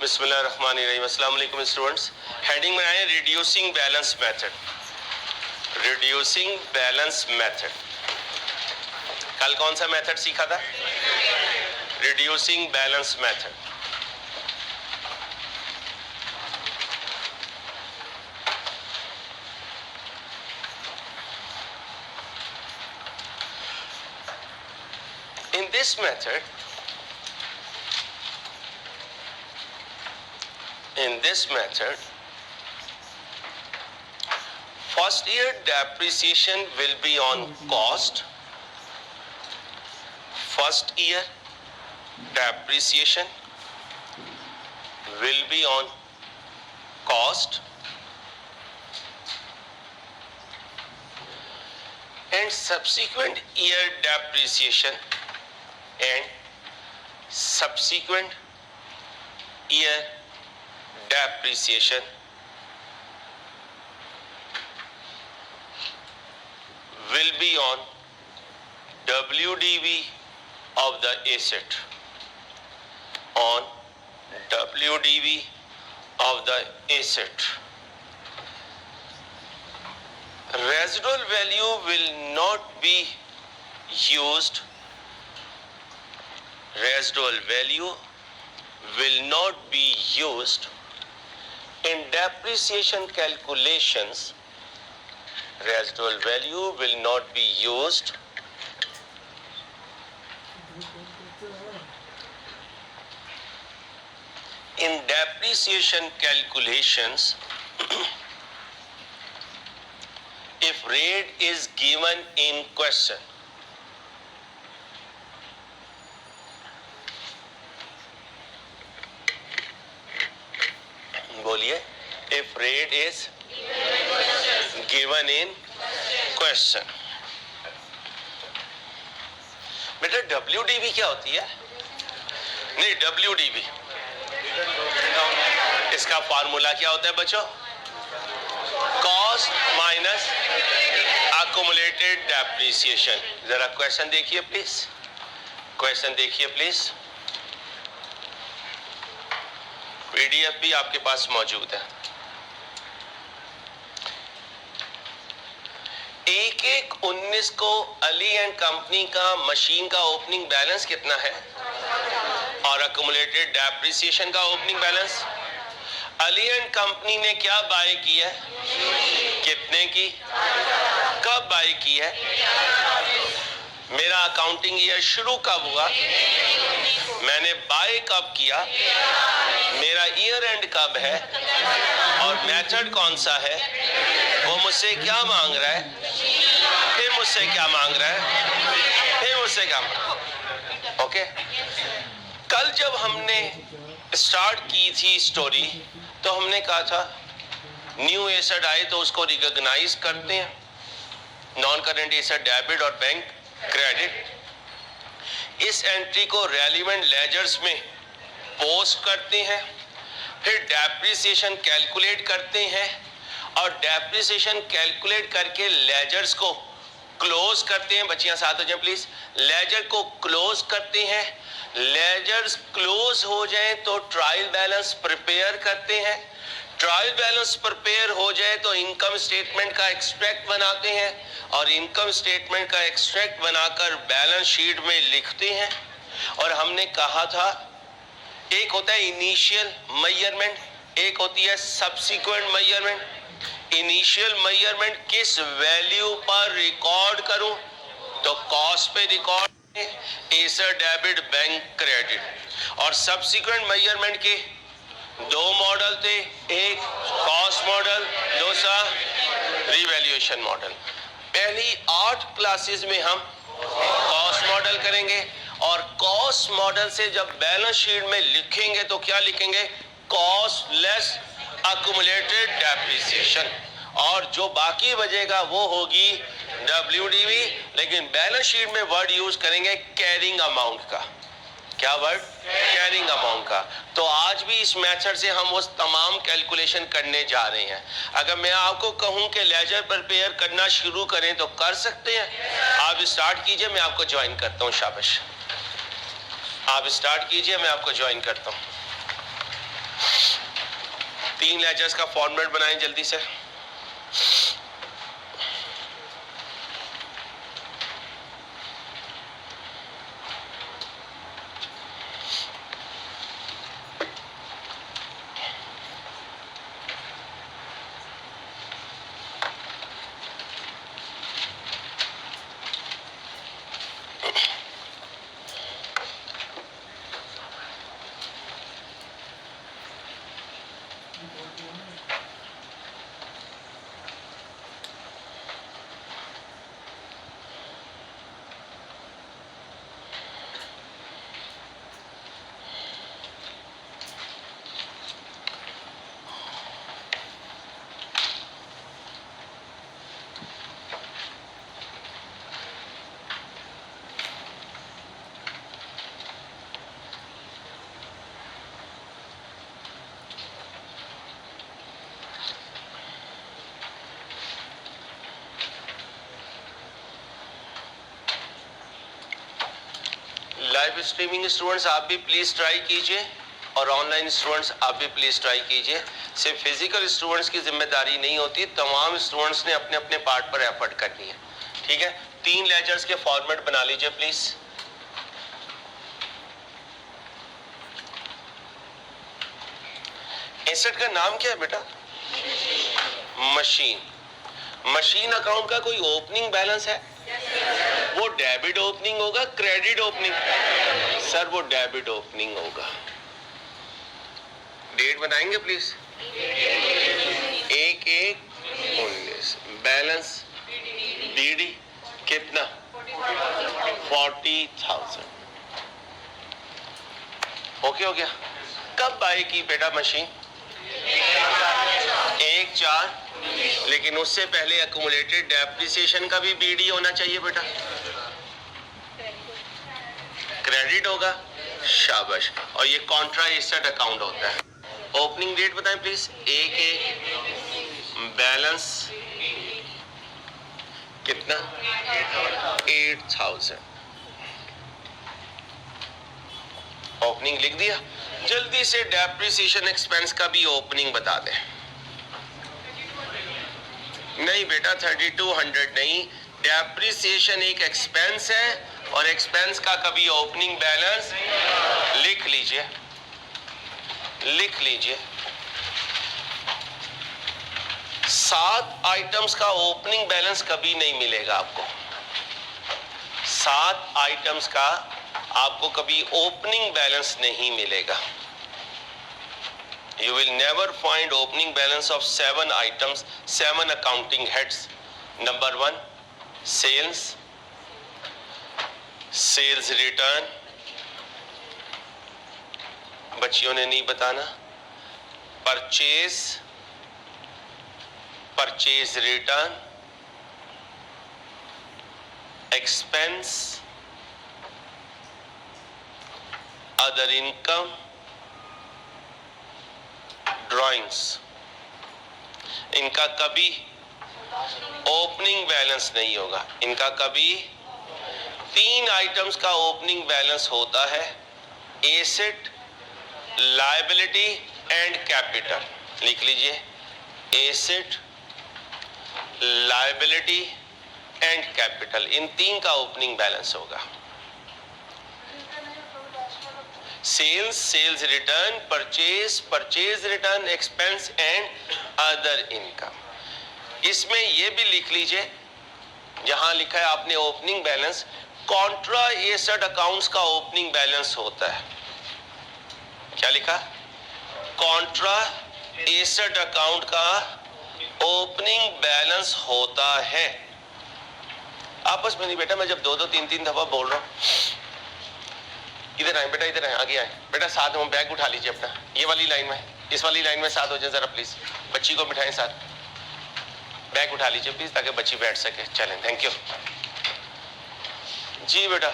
बिस्मिल्लाहिर्रहमानिर्रहीम। अस्सलाम वालेकुम स्टूडेंट्स। हेडिंग में आए reducing balance method. Reducing balance method. कल कौन सा मेथड सीखा था? Reducing balance method. In this method, first year depreciation will be on cost. First year depreciation will be on cost and subsequent year depreciation will be on WDV of the asset. On WDV of the asset. Residual value will not be used. Residual value will not be used in depreciation calculations. Residual value will not be used in depreciation calculations if rate is given in question. बोलिए, if rate is given in question. बेटा WDV क्या होती है? नहीं, WDV इसका formula क्या होता है बच्चों? Cost minus accumulated depreciation. जरा क्वेश्चन देखिए प्लीज, क्वेश्चन देखिए प्लीज। पीडीएफ भी आपके पास मौजूद है। 1/1/19 को अली एंड कंपनी का मशीन का ओपनिंग बैलेंस कितना है और अक्यूमुलेटेड डेप्रिसिएशन का opening balance? Ali and company ने क्या बाय की है? कितने की? कब बाय की है? मेरा अकाउंटिंग ईयर शुरू कब हुआ? मैंने बाय कब किया? मेरा ईयर एंड कब है? और मेथड कौन सा है? वो मुझसे क्या मांग रहा है? फिर मुझसे क्या मांग रहा है? फिर मुझसे क्या मांग? ओके। कल जब हमने स्टार्ट की थी स्टोरी तो हमने कहा था न्यू एसेट आए तो उसको रिकॉग्नाइज करते हैं, नॉन करेंट एसेट डेबिट और बैंक क्रेडिट। इस एंट्री को रेलिवेंट लेजर्स में पोस्ट करते हैं, फिर डेप्रिसिएशन कैलकुलेट करते हैं और डेप्रिसिएशन कैलकुलेट करके लेजर्स को क्लोज करते हैं। बच्चियां साथ हो जाए प्लीज। लेजर को क्लोज करते हैं। लेजर्स क्लोज हो जाए तो ट्रायल बैलेंस प्रिपेयर करते हैं। ट्रायल बैलेंस प्रिपेयर हो जाए तो इनकम स्टेटमेंट का एक्सट्रैक्ट बनाते हैं और इनकम स्टेटमेंट का एक्सट्रैक्ट बनाकर बैलेंस शीट में लिखते हैं। और हमने कहा था एक होता है इनिशियल मेजरमेंट, एक होती है सब्सिक्वेंट मेजरमेंट। इनिशियल मेजरमेंट किस वैल्यू पर रिकॉर्ड करूं? तो कॉस्ट पे record, asset debit bank credit. और सब्सिक्वेंट मेजरमेंट के दो मॉडल थे, एक कॉस्ट मॉडल, दूसरा रिवैल्यूएशन मॉडल। पहली 8 क्लासेस में हम कॉस्ट मॉडल करेंगे और कॉस्ट मॉडल से जब बैलेंस शीट में लिखेंगे तो क्या लिखेंगे? कॉस्ट लेस अक्यूमुलेटेड डेप्रिसिएशन, और जो बाकी बचेगा वो होगी WDV। लेकिन बैलेंस शीट में वर्ड यूज करेंगे कैरिंग अमाउंट का। क्या वर्ड? कैरिंग अमाउंट का। तो आज भी इस मेथड से हम वो तमाम कैलकुलेशन करने जा रहे हैं। अगर मैं आपको कहूं कि लेजर प्रिपेयर करना शुरू करें तो कर सकते हैं। आप स्टार्ट कीजिए, मैं आपको ज्वाइन करता हूं। शाबाश, आप स्टार्ट कीजिए, मैं आपको ज्वाइन करता हूं। तीन लेजर्स का फॉर्मेट बनाएं जल्दी से। लाइव स्ट्रीमिंग स्टूडेंट्स आप भी प्लीज ट्राई कीजिए और ऑनलाइन स्टूडेंट्स आप भी प्लीज ट्राई कीजिए। सिर्फ फिजिकल स्टूडेंट्स की जिम्मेदारी नहीं होती, तमाम स्टूडेंट्स ने अपने अपने पार्ट पर एफर्ट करनी है। ठीक है, तीन लेजर्स के फॉर्मेट बना लीजिए प्लीज। एसेट का नाम क्या है बेटा? मशीन। मशीन अकाउंट का कोई ओपनिंग बैलेंस है? वो डेबिट ओपनिंग होगा, क्रेडिट ओपनिंग? सर वो डेबिट ओपनिंग होगा। डेट बताएंगे प्लीज। 1/1/19। बैलेंस बीडी कितना? 40,000। ओके हो गया। कब आएगी बेटा मशीन? 1/4। लेकिन उससे पहले अक्यूमुलेटेड डेप्रिसिएशन का भी बीडी होना चाहिए बेटा। क्रेडिट होगा, शाबाश। और ये कॉन्ट्रा एसेट अकाउंट होता है। ओपनिंग डेट बताएं प्लीज। 1/1। बैलेंस कितना? 8,000। ओपनिंग लिख दिया। जल्दी से डेप्रिसिएशन एक्सपेंस का भी ओपनिंग बता दें। नहीं बेटा 3200 नहीं, डेप्रिसिएशन एक एक्सपेंस है और एक्सपेंस का कभी ओपनिंग बैलेंस लिख लीजिए, लिख लीजिए। 7 आइटम्स का ओपनिंग बैलेंस कभी नहीं मिलेगा आपको। 7 आइटम्स का आपको कभी ओपनिंग बैलेंस नहीं मिलेगा। You will never find opening balance of 7 items, 7 accounting heads. Number 1, sales, sales return, बच्चियों ने नहीं बताना। Purchase, purchase return, expense, other income, drawings. इनका कभी ओपनिंग बैलेंस नहीं होगा। इनका कभी 3 आइटम्स का ओपनिंग बैलेंस होता है, एसेट, लायबिलिटी एंड कैपिटल। लिख लीजिए, एसेट, लायबिलिटी एंड कैपिटल। इन 3 का ओपनिंग बैलेंस होगा। Sales, sales return, purchase, purchase return, expense and other income. इसमें यह भी लिख लीजिए, जहां लिखा है आपने opening balance, contra asset accounts का ओपनिंग बैलेंस होता है। क्या लिखा? कॉन्ट्रा एसेट अकाउंट का ओपनिंग बैलेंस होता है। आपस में नहीं बेटा, मैं जब 2-2, 3-3 दफा बोल रहा हूं। इधर आए बेटा, इधर आए, आगे आए बेटा, साथ में बैग उठा लीजिए अपना। ये वाली लाइन में, इस वाली लाइन में साथ हो जाए जरा प्लीज। बच्ची को बिठाएं साथ, बैग उठा लीजिए प्लीज ताकि बच्ची बैठ सके। चलें, थैंक यू जी। बेटा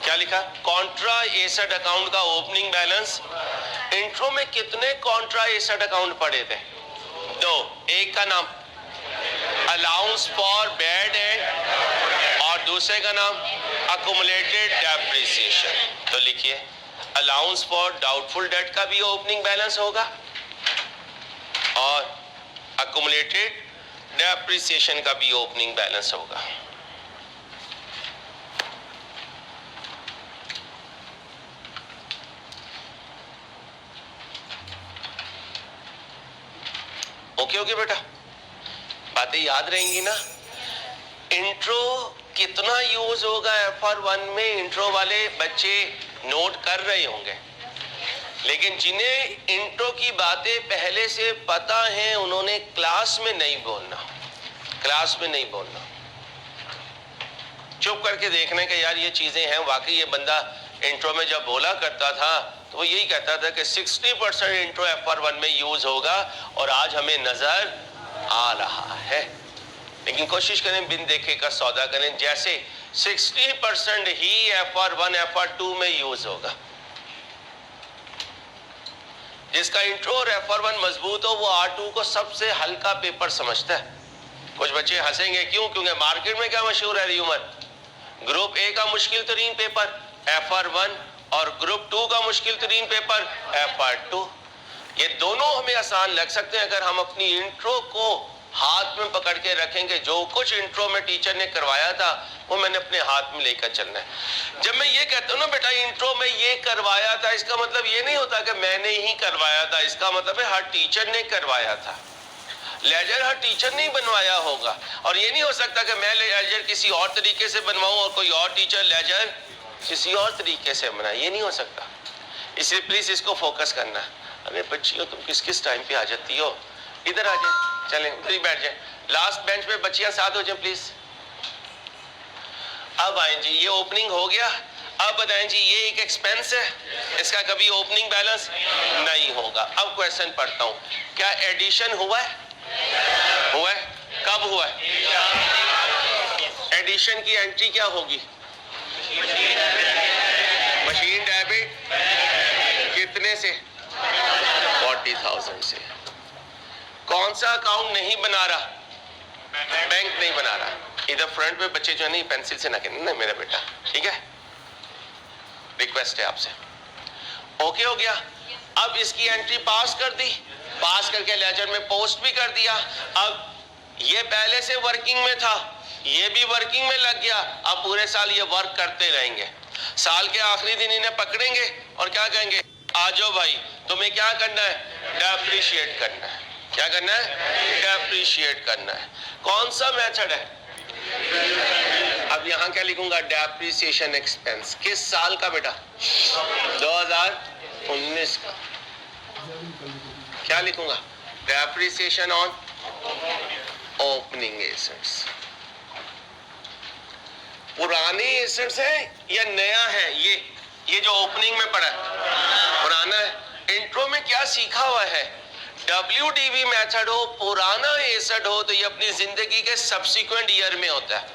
क्या लिखा? कॉन्ट्रा एसेट अकाउंट का ओपनिंग बैलेंस। इंट्रो में कितने कॉन्ट्रा एसेट अकाउंट पढ़े थे? 2। एक का नाम अलाउंस फॉर बैड एंड, और दूसरे का नाम अक्यूमुलेटेड डेप्रिसिएशन। तो लिखिए, अलाउंस फॉर डाउटफुल डेट का भी ओपनिंग बैलेंस होगा, और अक्यूमुलेटेड डेप्रिसिएशन का भी ओपनिंग बैलेंस होगा। ओके ओके बेटा, बातें याद रहेंगी ना। इंट्रो कितना यूज होगा FR1 में, इंट्रो वाले बच्चे नोट कर रहे होंगे, लेकिन जिन्हें इंट्रो की बातें पहले से पता है उन्होंने क्लास में नहीं बोलना, क्लास में नहीं बोलना, चुप करके देखने के यार ये चीजें हैं। वाकई ये बंदा इंट्रो में जब बोला करता था तो वो यही कहता था कि 60% इंट्रो FR1 में यूज होगा और आज हमें नजर आ रहा है। लेकिन कोशिश करें बिन देखे का सौदा करें, जैसे 60% ही FR1 FR2 में यूज होगा। जिसका इंट्रो और FR1 मजबूत हो वो R2 को सबसे हल्का पेपर समझता है। कुछ बच्चे हंसेंगे, क्यों? क्योंकि मार्केट में क्या मशहूर है र्यूमर, ग्रुप ए का मुश्किल तरीन पेपर FR1 और ग्रुप 2 का मुश्किल तरीन पेपर FR2। ये दोनों हमें आसान लग सकते हैं अगर हम अपनी इंट्रो को हाथ में पकड़ के रखेंगे। जो कुछ इंट्रो में टीचर ने करवाया था वो मैंने अपने हाथ में लेकर चलना है। जब मैं ये कहता हूँ ना बेटा इंट्रो में ये करवाया था, इसका मतलब ये नहीं होता कि मैंने ही करवाया था, इसका मतलब है हर टीचर ने करवाया था। लेजर हर टीचर ने बनवाया होगा और ये नहीं हो सकता कि मैं लेजर किसी और तरीके से बनवाऊं और कोई और टीचर लेजर किसी और तरीके से बनाए, ये नहीं हो सकता। इसलिए प्लीज इसको फोकस करना है। अरे बच्चियों तुम किस किस टाइम पे आ जाती हो, इधर आ जाए, चलें उधर ही बैठ जाए, लास्ट बेंच पे बच्चियां साथ हो जाए प्लीज। अब आए जी, ये ओपनिंग हो गया। अब बताएं जी, ये एक एक्सपेंस है, इसका कभी ओपनिंग बैलेंस नहीं होगा। अब क्वेश्चन पढ़ता हूं, क्या एडिशन हुआ है? हुआ है? कब हुआ है? एडिशन की एंट्री क्या होगी? मशीन डेबिट कितने से? 40,000 से। कौन सा अकाउंट नहीं बना रहा? बैंक नहीं बना रहा। इधर फ्रंट पे बच्चे जो है नहीं पेंसिल से ना कहना ना मेरा बेटा, ठीक है? रिक्वेस्ट है आपसे। ओके हो गया। अब इसकी एंट्री पास कर दी, पास करके लेजर में पोस्ट भी कर दिया। अब ये पहले से वर्किंग में था, ये भी वर्किंग में लग गया। अब पूरे साल ये वर्क करते रहेंगे। साल के आखिरी दिन इन्हें पकड़ेंगे और क्या कहेंगे, आ जाओ भाई तुम्हें क्या करना है? डेप्रिशिएट करना है। क्या करना है? डेप्रिशिएट करना है। कौन सा मेथड है? अब यहां क्या लिखूंगा? Depreciation expense. किस साल का बेटा? 2019 का। क्या लिखूंगा? Depreciation on opening assets. पुराने एसेट्स है या नया है? ये जो ओपनिंग में पड़ा है पुराना है। इंट्रो में क्या सीखा हुआ है? WDV मेथड हो, पुराना एसेट हो तो ये अपनी जिंदगी के सब्सिक्वेंट ईयर में होता है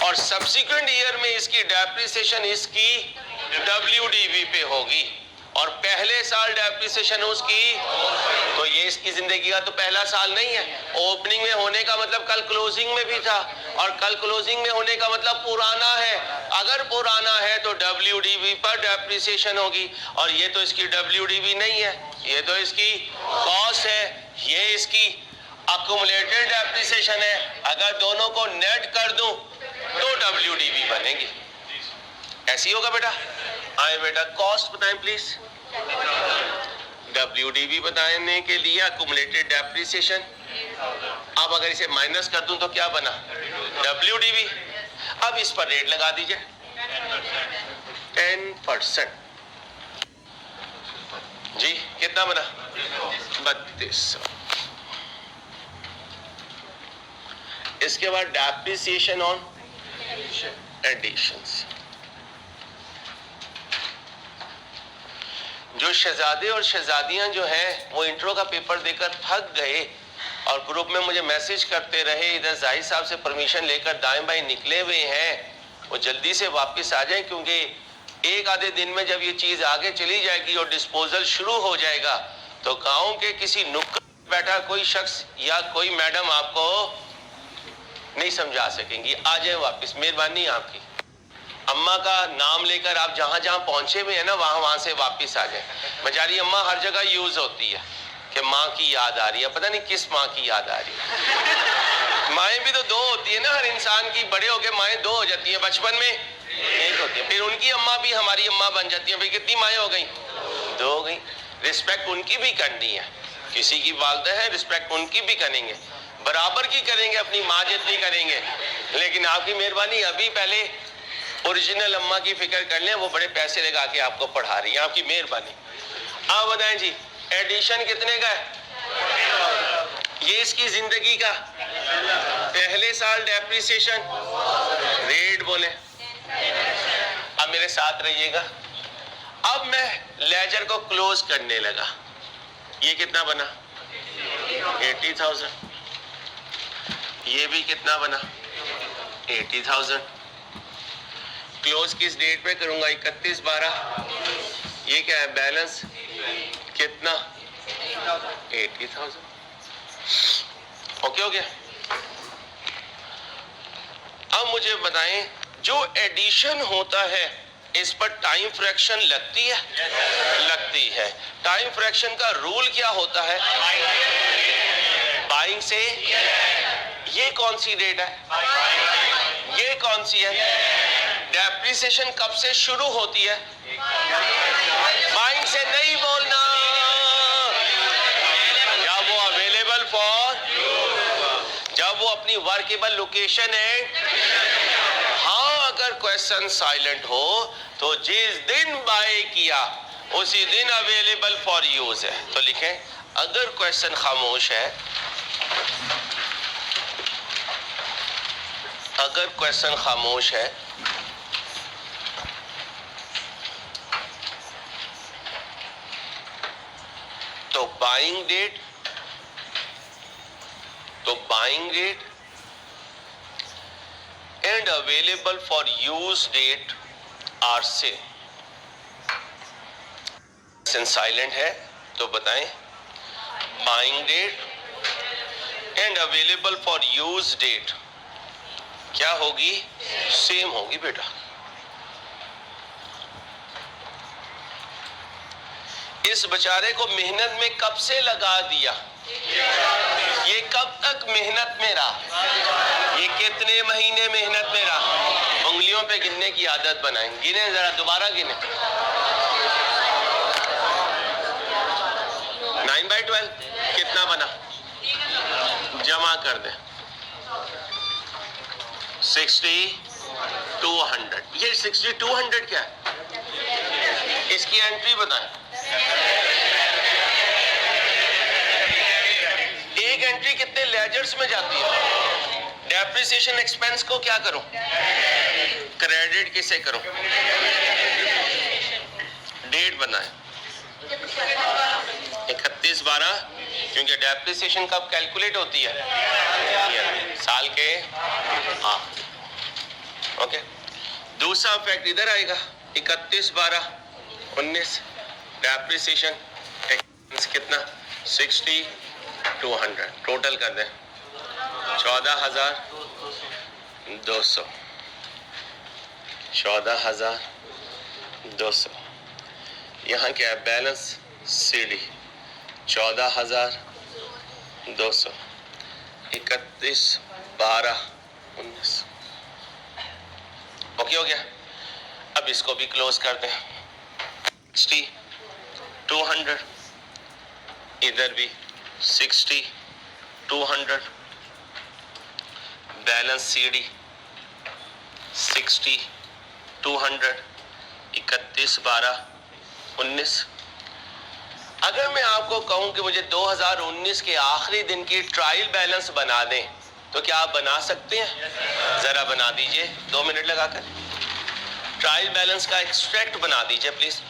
और सब्सिक्वेंट ईयर में इसकी डेप्रिसिएशन इसकी WDV पे होगी और पहले साल डेप्रिसिएशन उसकी, तो ये इसकी जिंदगी का तो पहला साल नहीं है। ओपनिंग में होने का मतलब कल क्लोजिंग में भी था और कल क्लोजिंग में होने का मतलब पुराना है। अगर पुराना है तो WDV पर डेप्रिसिएशन होगी और ये तो इसकी WDV नहीं है, ये तो इसकी कॉस्ट है, ये इसकी अक्यूमुलेटेड डेप्रिसिएशन है। अगर दोनों को नेट कर दूं तो WDV बनेगी। ऐसी होगा बेटा। आए बेटा कॉस्ट बताएं प्लीज। WDV बताने के लिए अक्यूमुलेटेड डेप्रिसिएशन। अब अगर इसे माइनस कर दूं तो क्या बना? WDV। अब इस पर रेट लगा दीजिए 10%। जी कितना बना? 3200। इसके बाद डेप्रिसिएशन ऑन एडिशंस। जो शहजादे और शहजादियां जो हैं वो इंट्रो का पेपर देकर थक गए और ग्रुप में मुझे मैसेज करते रहे, इधर जाहिद साहब से परमिशन लेकर दाएं बाएं निकले हुए हैं, वो जल्दी से वापस आ जाएं क्योंकि एक आधे दिन में जब ये चीज आगे चली जाएगी और डिस्पोजल शुरू हो जाएगा तो गांव के किसी नुक्कड़ बैठा कोई शख्स या कोई मैडम आपको नहीं समझा सकेंगी। आ जाए वापस, मेहरबानी आपकी। अम्मा का नाम लेकर आप जहां जहां पहुंचे हुए हैं ना वहां से वापस आ जाए। बेचारी अम्मा हर जगह यूज होती है, कि माँ की याद आ रही है, पता नहीं किस माँ की याद आ रही है। माएँ भी तो दो होती है ना हर इंसान की, बड़े हो गए माएँ दो हो जाती है, बचपन में एक होती है, फिर उनकी अम्मा भी हमारी अम्मा बन जाती है, फिर कितनी माएँ हो गई? दो हो गई। रिस्पेक्ट उनकी भी करनी है, किसी की वालदा है रिस्पेक्ट उनकी भी करेंगे, बराबर की करेंगे, अपनी माँ जितनी करेंगे। लेकिन आपकी मेहरबानी, अभी पहले ओरिजिनल अम्मा की फिक्र कर लें, वो बड़े पैसे लगा के आपको पढ़ा रही है, आपकी मेहरबानी। आप बताएं जी, एडिशन कितने का है? ये इसकी जिंदगी का पहले साल डेप्रिसिएशन रेट बोले। अब मेरे साथ रहिएगा। अब मैं लेजर को क्लोज करने लगा, ये कितना बना? 80,000। ये भी कितना बना? 80,000। क्लोज किस डेट पे करूंगा? 31/12। ये क्या है? बैलेंस कितना? 80,000। ओके हो गया। अब मुझे बताएं, जो एडिशन होता है इस पर टाइम फ्रैक्शन लगती है? लगती है। टाइम फ्रैक्शन का रूल क्या होता है? बाइंग से। ये कौन सी डेट है? ये कौन सी है? डेप्रिसिएशन कब से शुरू होती है? बाइंग से नहीं बोलना, जब वो अवेलेबल फॉर, जब वो अपनी वर्केबल लोकेशन है। हाँ, अगर क्वेश्चन साइलेंट हो तो जिस दिन बाय किया उसी दिन अवेलेबल फॉर यूज है। तो लिखें, अगर क्वेश्चन खामोश है, अगर क्वेश्चन खामोश है तो buying date, and available for use date are same. Silent है तो बताएं, buying date and available for use date क्या होगी? सेम होगी बेटा। इस बेचारे को मेहनत में कब से लगा दिया, ये कब तक मेहनत में रहा, ये कितने महीने मेहनत में रहा? उंगलियों पे गिनने की आदत बनाएं। गिने जरा, दोबारा गिने। 9/12 कितना बना? जमा कर दे। 60/200। ये 60/200 क्या है? इसकी एंट्री बताएं। एक एंट्री कितने लेजर्स में जाती है? डेप्रिसिएशन एक्सपेंस को क्या करूं? क्रेडिट किसे करूं? डेट बनाएं 31/12, क्योंकि डेप्रिसिएशन कब कैलकुलेट होती है? साल के। हाँ, ओके। दूसरा फैक्ट इधर आएगा, 31/12/19 डेप्रिसिएशन एक्सपेंस कितना? 60/200। टोटल कर दें 14,200। 14,200। यहाँ क्या है? Balance CD 14,200। 31/12/19। ओके हो गया। अब इसको भी क्लोज कर दें। 60/200, इधर भी 60/200, बैलेंस CD 60/200। 31/12/19। अगर मैं आपको कहूं कि मुझे 2019 के आखिरी दिन की ट्रायल बैलेंस बना दें, तो क्या आप बना सकते हैं? जरा बना दीजिए, 2 मिनट लगाकर। ट्रायल बैलेंस का एक्सट्रैक्ट बना दीजिए प्लीज।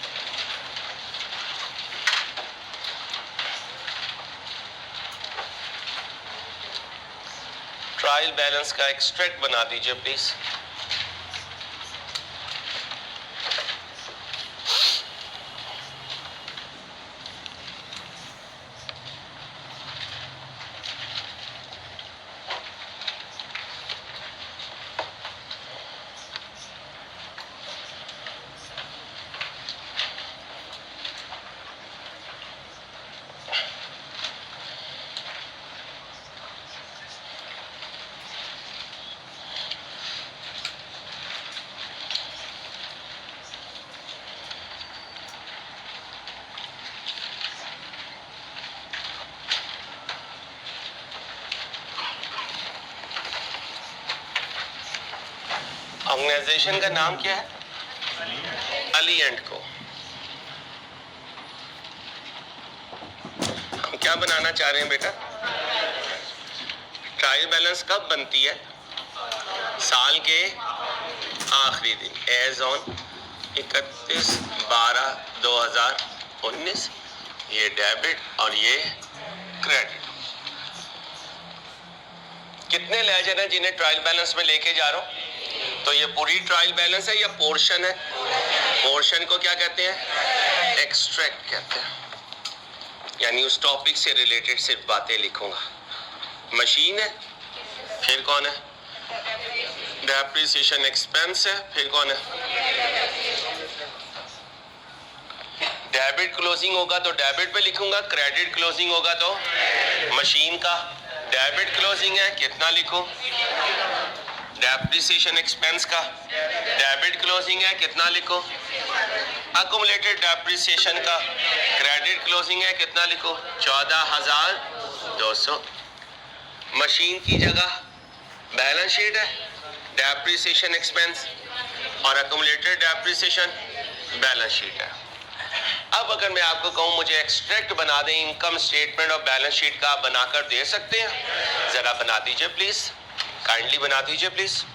ट्रायल बैलेंस का एक्सट्रैक्ट बना दीजिए प्लीज। ऑर्गेनाइजेशन का नाम क्या है? अली एंड को। हम क्या बनाना चाह रहे हैं बेटा? ट्रायल बैलेंस कब बनती है? साल के आखिरी दिन, एज ऑन 31/12/2019। ये डेबिट और ये क्रेडिट। कितने लेजर हैं जिन्हें ट्रायल बैलेंस में लेके जा रहा हूं? तो ये पूरी ट्रायल बैलेंस है या पोर्शन है? पोर्शन को क्या कहते हैं? एक्सट्रैक्ट कहते हैं। यानी उस टॉपिक से रिलेटेड सिर्फ बातें लिखूंगा। मशीन है, फिर कौन है? डेप्रिसिएशन एक्सपेंस है, फिर कौन है? डेबिट क्लोजिंग होगा तो डेबिट पे लिखूंगा, क्रेडिट क्लोजिंग होगा तो मशीन का। डेबिट क्लोजिंग है, कितना लिखूं? डेप्रिसिएशन एक्सपेंस का। डेबिट क्लोजिंग है, कितना लिखूं? अकुमुलेटेड डेप्रिसिएशन का। क्रेडिट क्लोजिंग है, कितना लिखूं? 14,200। मशीन की जगह बैलेंस शीट है, डेप्रिसिएशन एक्सपेंस और अकुमुलेटेड डेप्रिसिएशन बैलेंस शीट है। अब अगर मैं आपको कहूं मुझे एक्सट्रैक्ट बना दें इनकम स्टेटमेंट और बैलेंस शीट का, आप बनाकर दे सकते हैं? जरा बना दीजिए प्लीज, काइंडली बना दीजिए प्लीज।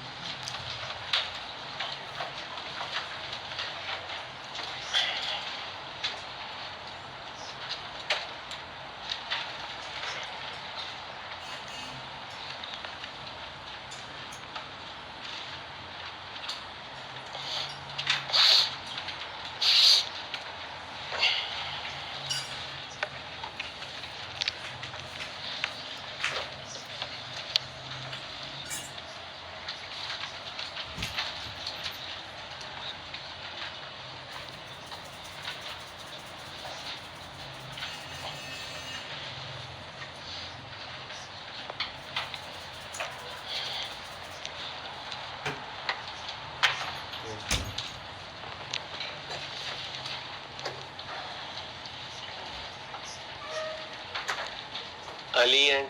अली एंड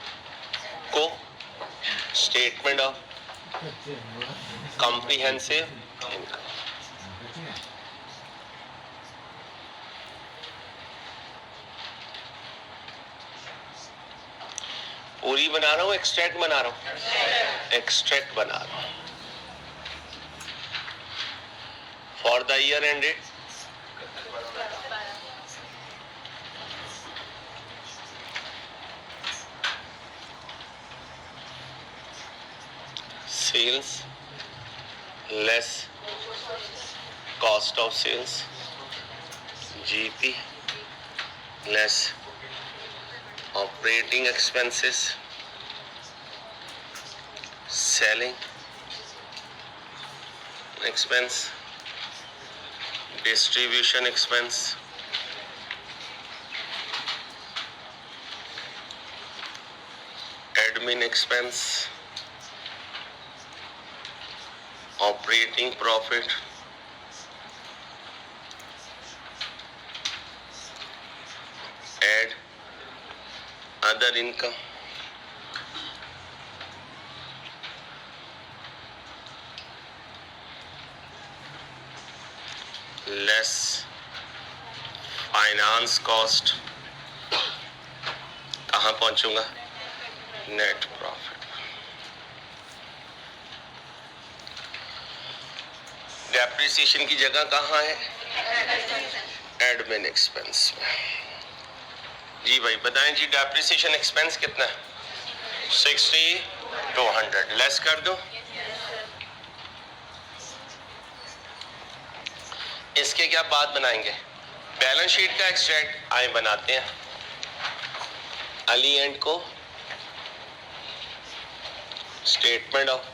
को स्टेटमेंट ऑफ कॉम्प्रिहेंसिव इनकम। पूरी बना रहा हूं, एक्सट्रैक्ट बना रहा हूं? एक्सट्रैक्ट बना रहा हूं। For the year ended sales less cost of sales, GP less operating expenses, selling expense, distribution expense, admin expense, operating profit, add other income, less finance cost। कहाँ पहुंचूंगा? Net profit. डेप्रिसिएशन की जगह कहाँ है? Admin expense में। जी भाई बताएं जी, depreciation expense कितना है? 60 to 100। लेस कर दो। इसके क्या बात बनाएंगे? बैलेंस शीट का एक्सट्रैक्ट आए बनाते हैं। अली एंड को statement of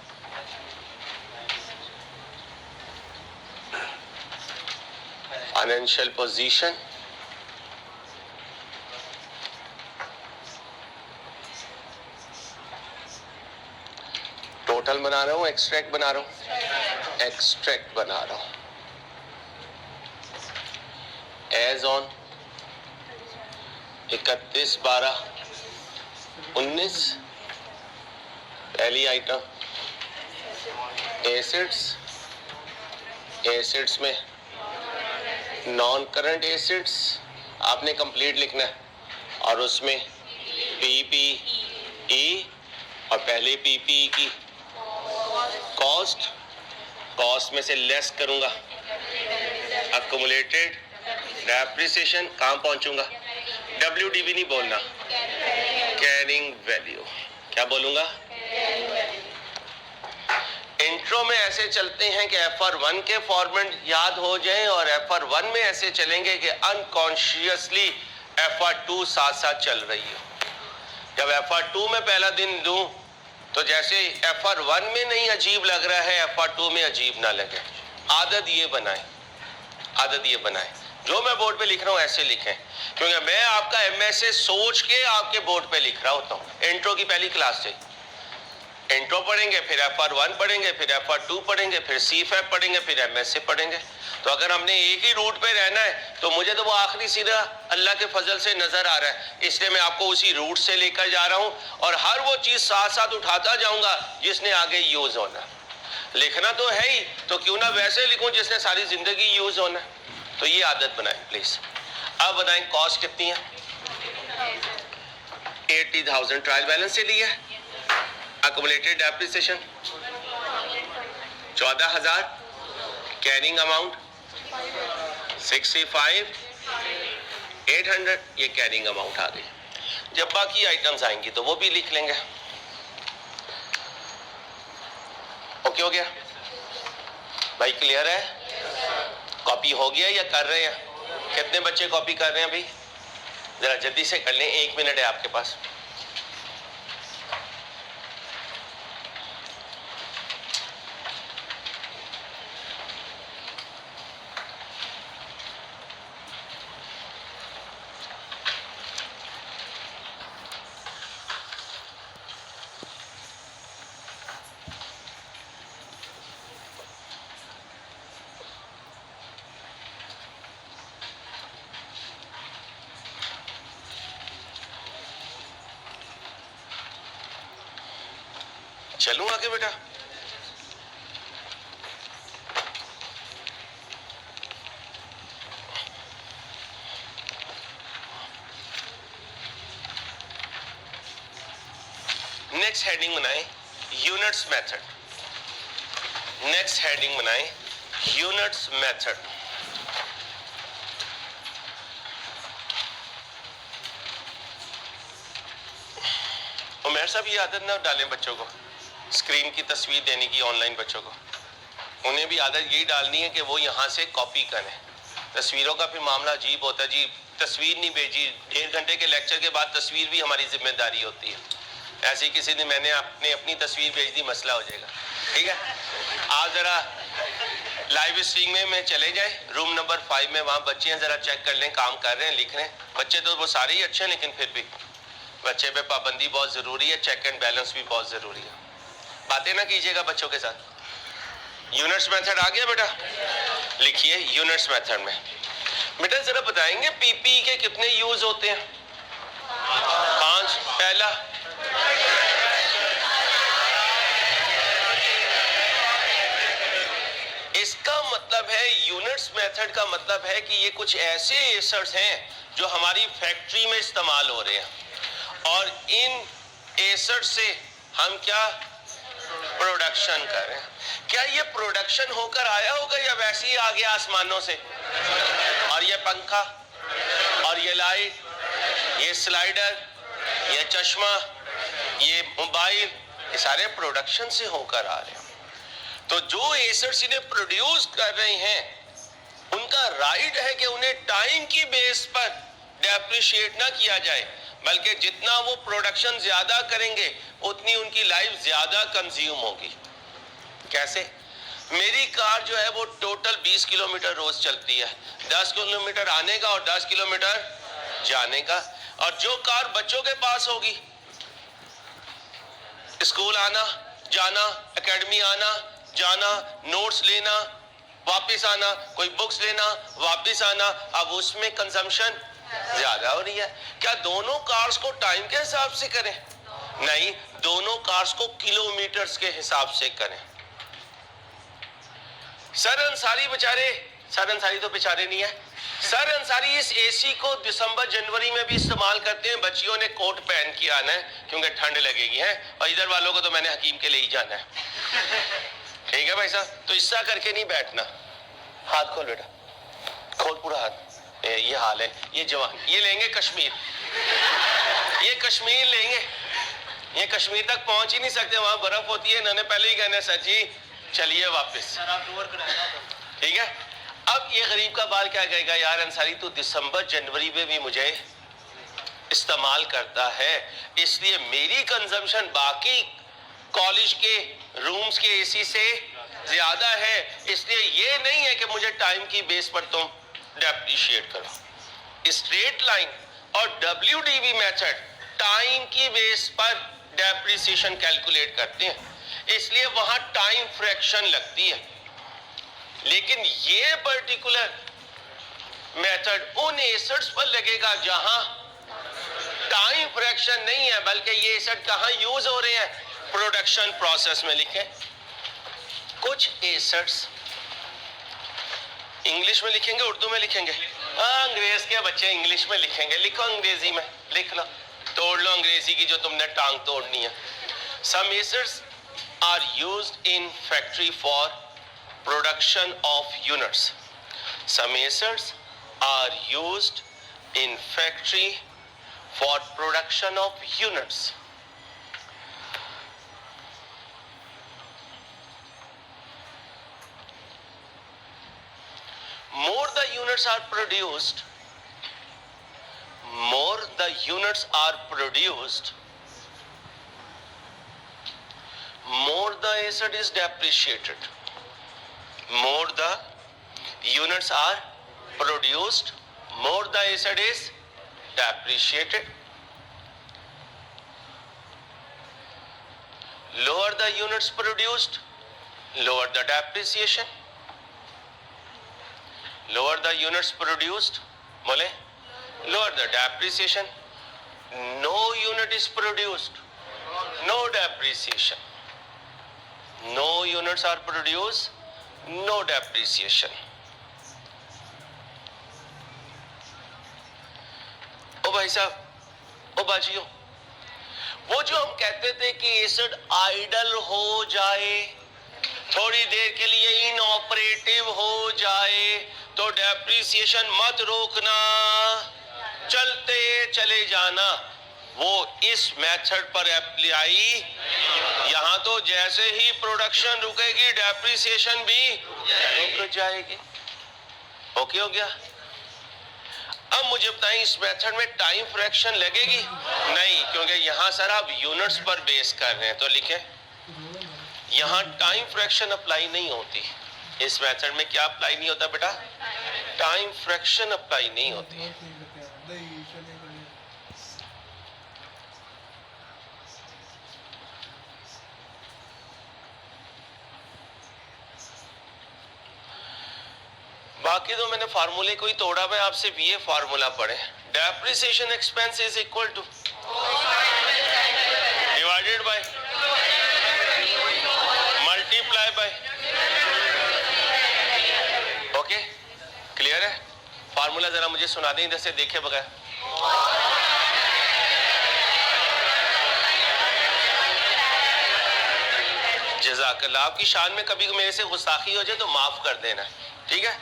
financial position, total बना रहा हूं, एक्सट्रैक्ट बना रहा हूं? एक्सट्रैक्ट बना रहा हूं। As on 31/12/19। पहली आइटम एसेट्स एसिड्स में नॉन करंट एसिड्स आपने कंप्लीट लिखना है और उसमें PPE और पहले PPE की कॉस्ट में से लेस करूंगा अक्यूमुलेटेड डेप्रिसिएशन, कहां पहुंचूंगा? WDV नहीं बोलना, कैरिंग वैल्यू। क्या बोलूंगा? इंट्रो में ऐसे चलते हैं कि FR1 के फॉर्मेट याद हो जाएं और FR1 में ऐसे चलेंगे कि अनकॉन्शियसली FR2 साथ साथ चल रही हो। जब FR2 में पहला दिन दूं तो जैसे FR1 में नहीं अजीब लग रहा है, FR2 में अजीब ना लगे। आदत ये बनाएं, जो मैं बोर्ड पे लिख रहा हूं ऐसे लिखें, क्योंकि मैं आपका MSA सोच के आपके बोर्ड पे लिख रहा होता हूं। इंट्रो की पहली क्लास से इंट्रो पढ़ेंगे, फिर FR1 पढ़ेंगे, फिर FR2 पढ़ेंगे, फिर CFAP पढ़ेंगे, फिर MSA पढ़ेंगे। तो अगर हमने एक ही रूट पे रहना है तो मुझे तो वो आखिरी सीधा अल्लाह के फजल से नजर आ रहा है, इसलिए मैं आपको उसी रूट से लेकर जा रहा हूं और हर वो चीज साथ साथ उठाता जाऊंगा जिसने आगे यूज होना। लिखना तो है ही, तो क्यों ना वैसे लिखूं जिसने सारी जिंदगी यूज होना। तो ये आदत बनाएं प्लीज। अब बताएं कॉस्ट कितनी है? 80,000 ट्रायल बैलेंस से लिया है। अक्यूमुलेटेड डेप्रिसिएशन 14,000, कैरिंग अमाउंट 65,800, ये कैरिंग अमाउंट आ गई। जब बाकी आइटम्स आएंगी तो वो भी लिख लेंगे। ओके हो गया भाई? क्लियर है? कॉपी हो गया या कर रहे हैं? कितने बच्चे कॉपी कर रहे हैं अभी? जरा जल्दी से कर लें, 1 मिनट है आपके पास। चलूं आगे बेटा? नेक्स्ट हेडिंग बनाएं यूनिट्स मेथड। नेक्स्ट हेडिंग बनाएं यूनिट्स मेथड। उमर साहब ये आदत ना डालें बच्चों को स्क्रीन की तस्वीर देने की ऑनलाइन बच्चों को। उन्हें भी आदत यही डालनी है कि वो यहाँ से कॉपी करें। तस्वीरों का फिर मामला अजीब होता है जी, तस्वीर नहीं भेजी, 1.5 घंटे के लेक्चर के बाद तस्वीर भी हमारी जिम्मेदारी होती है। ऐसे किसी दिन मैंने अपनी तस्वीर भेज दी, मसला हो जाएगा। ठीक है, आप जरा लाइव स्ट्रीम में चले जाए, रूम नंबर 5 में, वहाँ बच्चे हैं, जरा चेक कर लें, काम कर रहे हैं, लिख रहे हैं। बच्चे तो वो सारे ही अच्छे हैं, लेकिन फिर भी बच्चे पे पाबंदी बहुत जरूरी है, चेक एंड बैलेंस भी बहुत जरूरी है। बातें ना कीजिएगा बच्चों के साथ। यूनिट्स मेथड आ गया बेटा? लिखिए यूनिट्स मेथड में। बेटा जरा बताएंगे पीपी के कितने यूज होते हैं? 5। पहला इसका मतलब है यूनिट्स मेथड का मतलब है कि ये कुछ ऐसे एसर्स हैं जो हमारी फैक्ट्री में इस्तेमाल हो रहे हैं और इन एसर्स से हम क्या प्रोडक्शन कर रहे हैं। क्या ये प्रोडक्शन होकर आया होगा या वैसे ही आ गया आसमानों से? और ये पंखा और ये लाइट, ये स्लाइडर, ये चश्मा, ये मोबाइल, ये सारे प्रोडक्शन से होकर आ रहे हैं। तो जो एसर्स इन्हें प्रोड्यूस कर रहे हैं उनका राइट है कि उन्हें टाइम की बेस पर डेप्रिशिएट ना किया जाए, बल्कि जितना वो प्रोडक्शन ज्यादा करेंगे उतनी उनकी लाइफ ज्यादा कंज्यूम होगी। कैसे? मेरी कार जो है वो टोटल 20 किलोमीटर रोज चलती है, 10 किलोमीटर आने का और 10 किलोमीटर जाने का। और जो कार बच्चों के पास होगी, स्कूल आना जाना, एकेडमी आना जाना, नोट्स लेना वापस आना, कोई बुक्स लेना वापस आना, अब उसमें कंजम्पशन ज्यादा हो रही है। क्या दोनों कार्स को टाइम के हिसाब से करें? नहीं, दोनों कार्स को किलोमीटर्स के हिसाब से करें। सर अंसारी बेचारे, सर अंसारी तो बेचारे नहीं है, सर अंसारी इस एसी को दिसंबर जनवरी में भी इस्तेमाल करते हैं। बच्चियों ने कोट पहन के आना है क्योंकि ठंड लगेगी है, और इधर वालों को तो मैंने हकीम के ले ही जाना है। ठीक है भाई साहब, तो इससा करके नहीं बैठना। हाथ खोल बेटा, खोल पूरा हाथ। ये हाल है, ये जवान ये लेंगे कश्मीर, ये कश्मीर लेंगे, ये कश्मीर तक पहुंच ही नहीं सकते, वहां बर्फ होती है। इन्होंने पहले ही कहना सर जी चलिए वापस, ठीक है। अब ये गरीब का बाल क्या कहेगा, यार अंसारी तो दिसंबर जनवरी में भी मुझे इस्तेमाल करता है, इसलिए मेरी कंजम्पशन बाकी कॉलेज के रूम्स के एसी से ज्यादा है, इसलिए ये नहीं है कि मुझे टाइम की बेस पर तुम डेप्रिशिएट करो। स्ट्रेट लाइन और WDV मेथड टाइम की बेस पर डेप्रिसिएशन कैलकुलेट करते हैं, इसलिए वहां टाइम फ्रैक्शन लगती है। लेकिन ये पर्टिकुलर मेथड उन एसेट्स पर लगेगा जहां टाइम फ्रैक्शन नहीं है, बल्कि ये एसेट कहां यूज हो रहे हैं, प्रोडक्शन प्रोसेस में। लिखें कुछ एसेट्स इंग्लिश में लिखेंगे, उर्दू में लिखेंगे, अंग्रेज के बच्चे इंग्लिश में लिखेंगे, लिखो अंग्रेजी में, लिख लो, तोड़ लो अंग्रेजी की जो तुमने टांग तोड़नी है। Some assets are used in factory for production of units, some assets are used in factory for production of units. More the units are produced, more the units are produced, more the asset is depreciated. More the units are produced, more the asset is depreciated. Lower the units produced, lower the depreciation. Lower the units produced, बोले lower the depreciation. No unit is produced, no depreciation. No units are produced, no depreciation. ओ भाई साहब, ओ बाजियों, वो जो हम कहते थे कि asset idol हो जाए, थोड़ी देर के लिए इनऑपरेटिव हो जाए, तो डेप्रिसिएशन मत रोकना, चलते चले जाना, वो इस मेथड पर अप्लाई। यहां तो जैसे ही प्रोडक्शन रुकेगी डेप्रिसिएशन भी रुक जाएगी। ओके हो गया। अब मुझे बताएं, इस मेथड में टाइम फ्रैक्शन लगेगी? नहीं, क्योंकि यहां सर आप यूनिट्स पर बेस कर रहे हैं, तो लिखें यहां टाइम फ्रैक्शन अप्लाई नहीं होती। इस मेथड में क्या अप्लाई नहीं होता बेटा? टाइम फ्रैक्शन अप्लाई नहीं होती। बाकी तो मैंने फार्मूले को ही तोड़ा, मैं आपसे भी ये फार्मूला पढ़े, depreciation expense is equal two divided by multiply bye. Okay, clear है? फार्मूला जरा मुझे सुना दें इधर से देखे बगैर। जज़ाकल्लाह। आपकी शान में कभी मेरे से गुस्ताखी हो जाए तो माफ कर देना, ठीक है?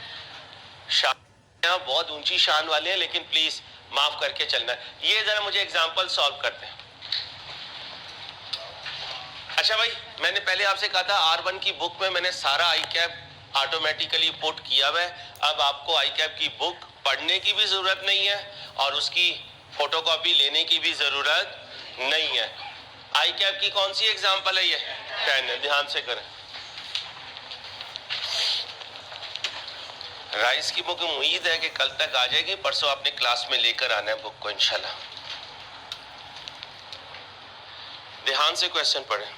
शान यहाँ बहुत ऊंची शान वाले हैं, लेकिन प्लीज माफ करके चलना। ये जरा मुझे एग्जांपल सॉल्व करते हैं। अच्छा भाई, मैंने पहले आपसे कहा था R1 की बुक में मैंने सारा आई कैप ऑटोमेटिकली पुट किया हुआ है। अब आपको आई कैप की बुक पढ़ने की भी जरूरत नहीं है और उसकी फोटोकॉपी लेने की भी जरूरत नहीं है। आई कैप की कौन सी एग्जांपल है? ये 10 है, ध्यान से करें। राइस की बुक उम्मीद है कि कल तक आ जाएगी, परसों आपने क्लास में लेकर आना है बुक को इंशाल्लाह। ध्यान से क्वेश्चन पढ़ें।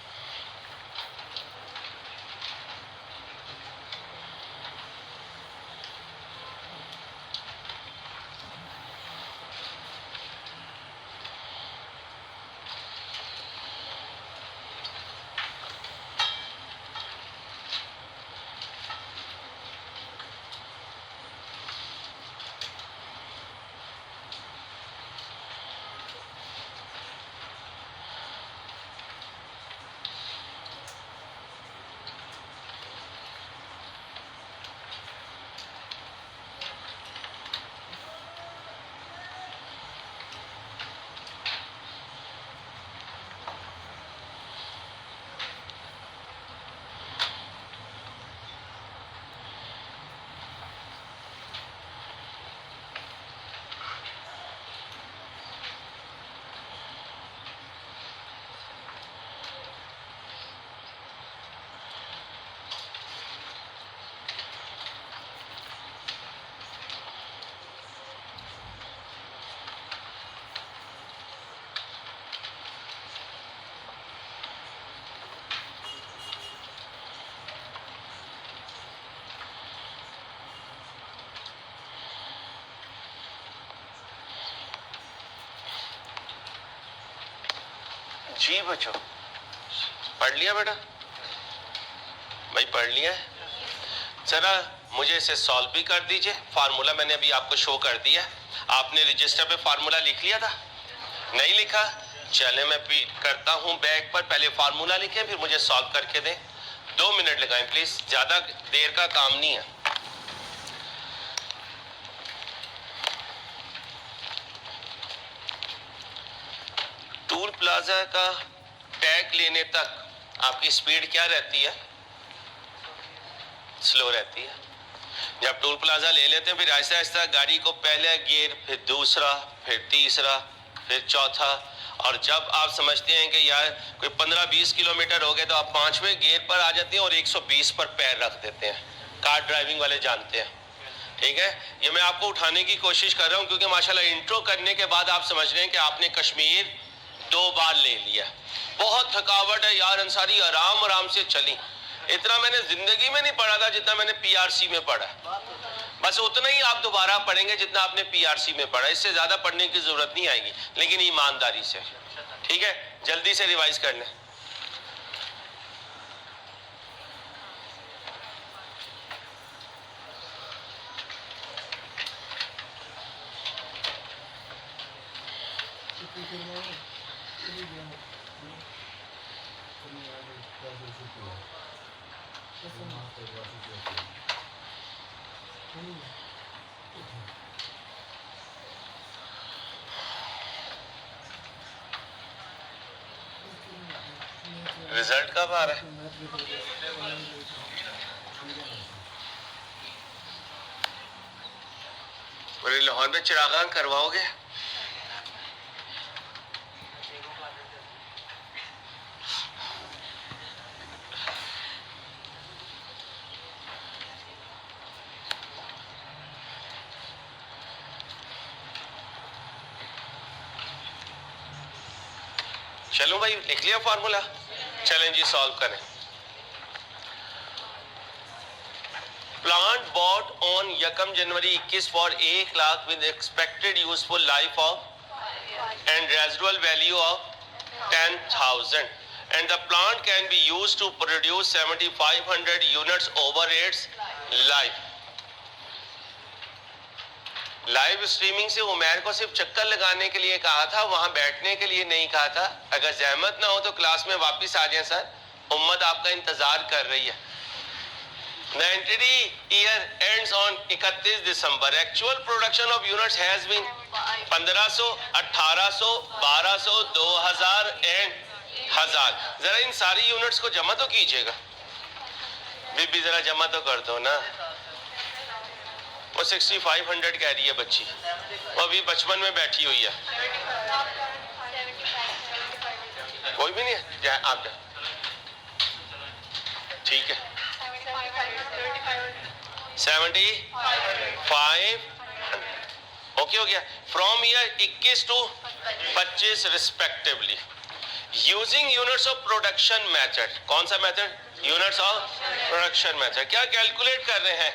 जी बच्चों, पढ़ लिया बेटा? भाई पढ़ लिया है? जरा मुझे इसे सॉल्व भी कर दीजिए। फार्मूला मैंने अभी आपको शो कर दिया। आपने रजिस्टर पे फार्मूला लिख लिया था? नहीं लिखा? चले मैं करता हूं बैग पर, पहले फार्मूला लिखें फिर मुझे सॉल्व करके दें। 2 मिनट लगाएं प्लीज, ज्यादा देर का काम नहीं है। टूल प्लाजा का टैग लेने तक आपकी स्पीड क्या रहती है? स्लो रहती है। जब टूल प्लाजा ले लेते हैं फिर आहिस्ता आहिस्ता गाड़ी को पहले गियर, फिर दूसरा, फिर तीसरा, फिर चौथा, और जब आप समझते हैं कि यार कोई 15-20 किलोमीटर हो गए तो आप 5वें गियर पर आ जाते हैं और 120 पर पैर रख देते हैं। कार ड्राइविंग वाले जानते हैं, ठीक है? ये मैं आपको उठाने की कोशिश कर रहा हूँ क्योंकि माशाल्लाह इंट्रो करने के बाद आप समझ रहे हैं कि आपने कश्मीर 2 बार ले लिया। बहुत थकावट है यार अंसारी, आराम आराम से चली। इतना मैंने जिंदगी में नहीं पढ़ा था जितना मैंने पीआरसी में पढ़ा। बस उतना ही आप दोबारा पढ़ेंगे जितना आपने पीआरसी में पढ़ा, इससे ज्यादा पढ़ने की जरूरत नहीं आएगी, लेकिन ईमानदारी से, ठीक है? जल्दी से रिवाइज कर लें। रिजल्ट कब आ रहा है? पूरे लाहौर में चिरागान करवाओगे? चलो भाई लिख लिया फार्मूला, चलें जी सॉल्व करें। Plant bought on 1 January 21 for 1 lakh with expected useful life of and residual value of 10,000 and the plant can be used to produce 7,500 units over its life. Live streaming से उमैर को सिर्फ चक्कर लगाने के लिए कहा था, वहां बैठने के लिए नहीं कहा था। अगर जहमत ना हो तो क्लास में वापस आ जाएं सर, उम्मत आपका इंतजार कर रही है। The entity year ends on 31 December. Actual production of units has been 1500, 1800, 1200, 2000 and 1000। जरा इन सारी यूनिट्स को जमा तो कीजिएगा। बीबी जरा जमा तो कर दो ना। वो 6500 कह रही है बच्ची, वो अभी बचपन में बैठी हुई है। कोई भी नहीं है आप, ठीक है? 75 ओके हो गया। From year 21 to 25 respectively using units of production method. कौन सा method? Units of production method. क्या कैलकुलेट कर रहे हैं?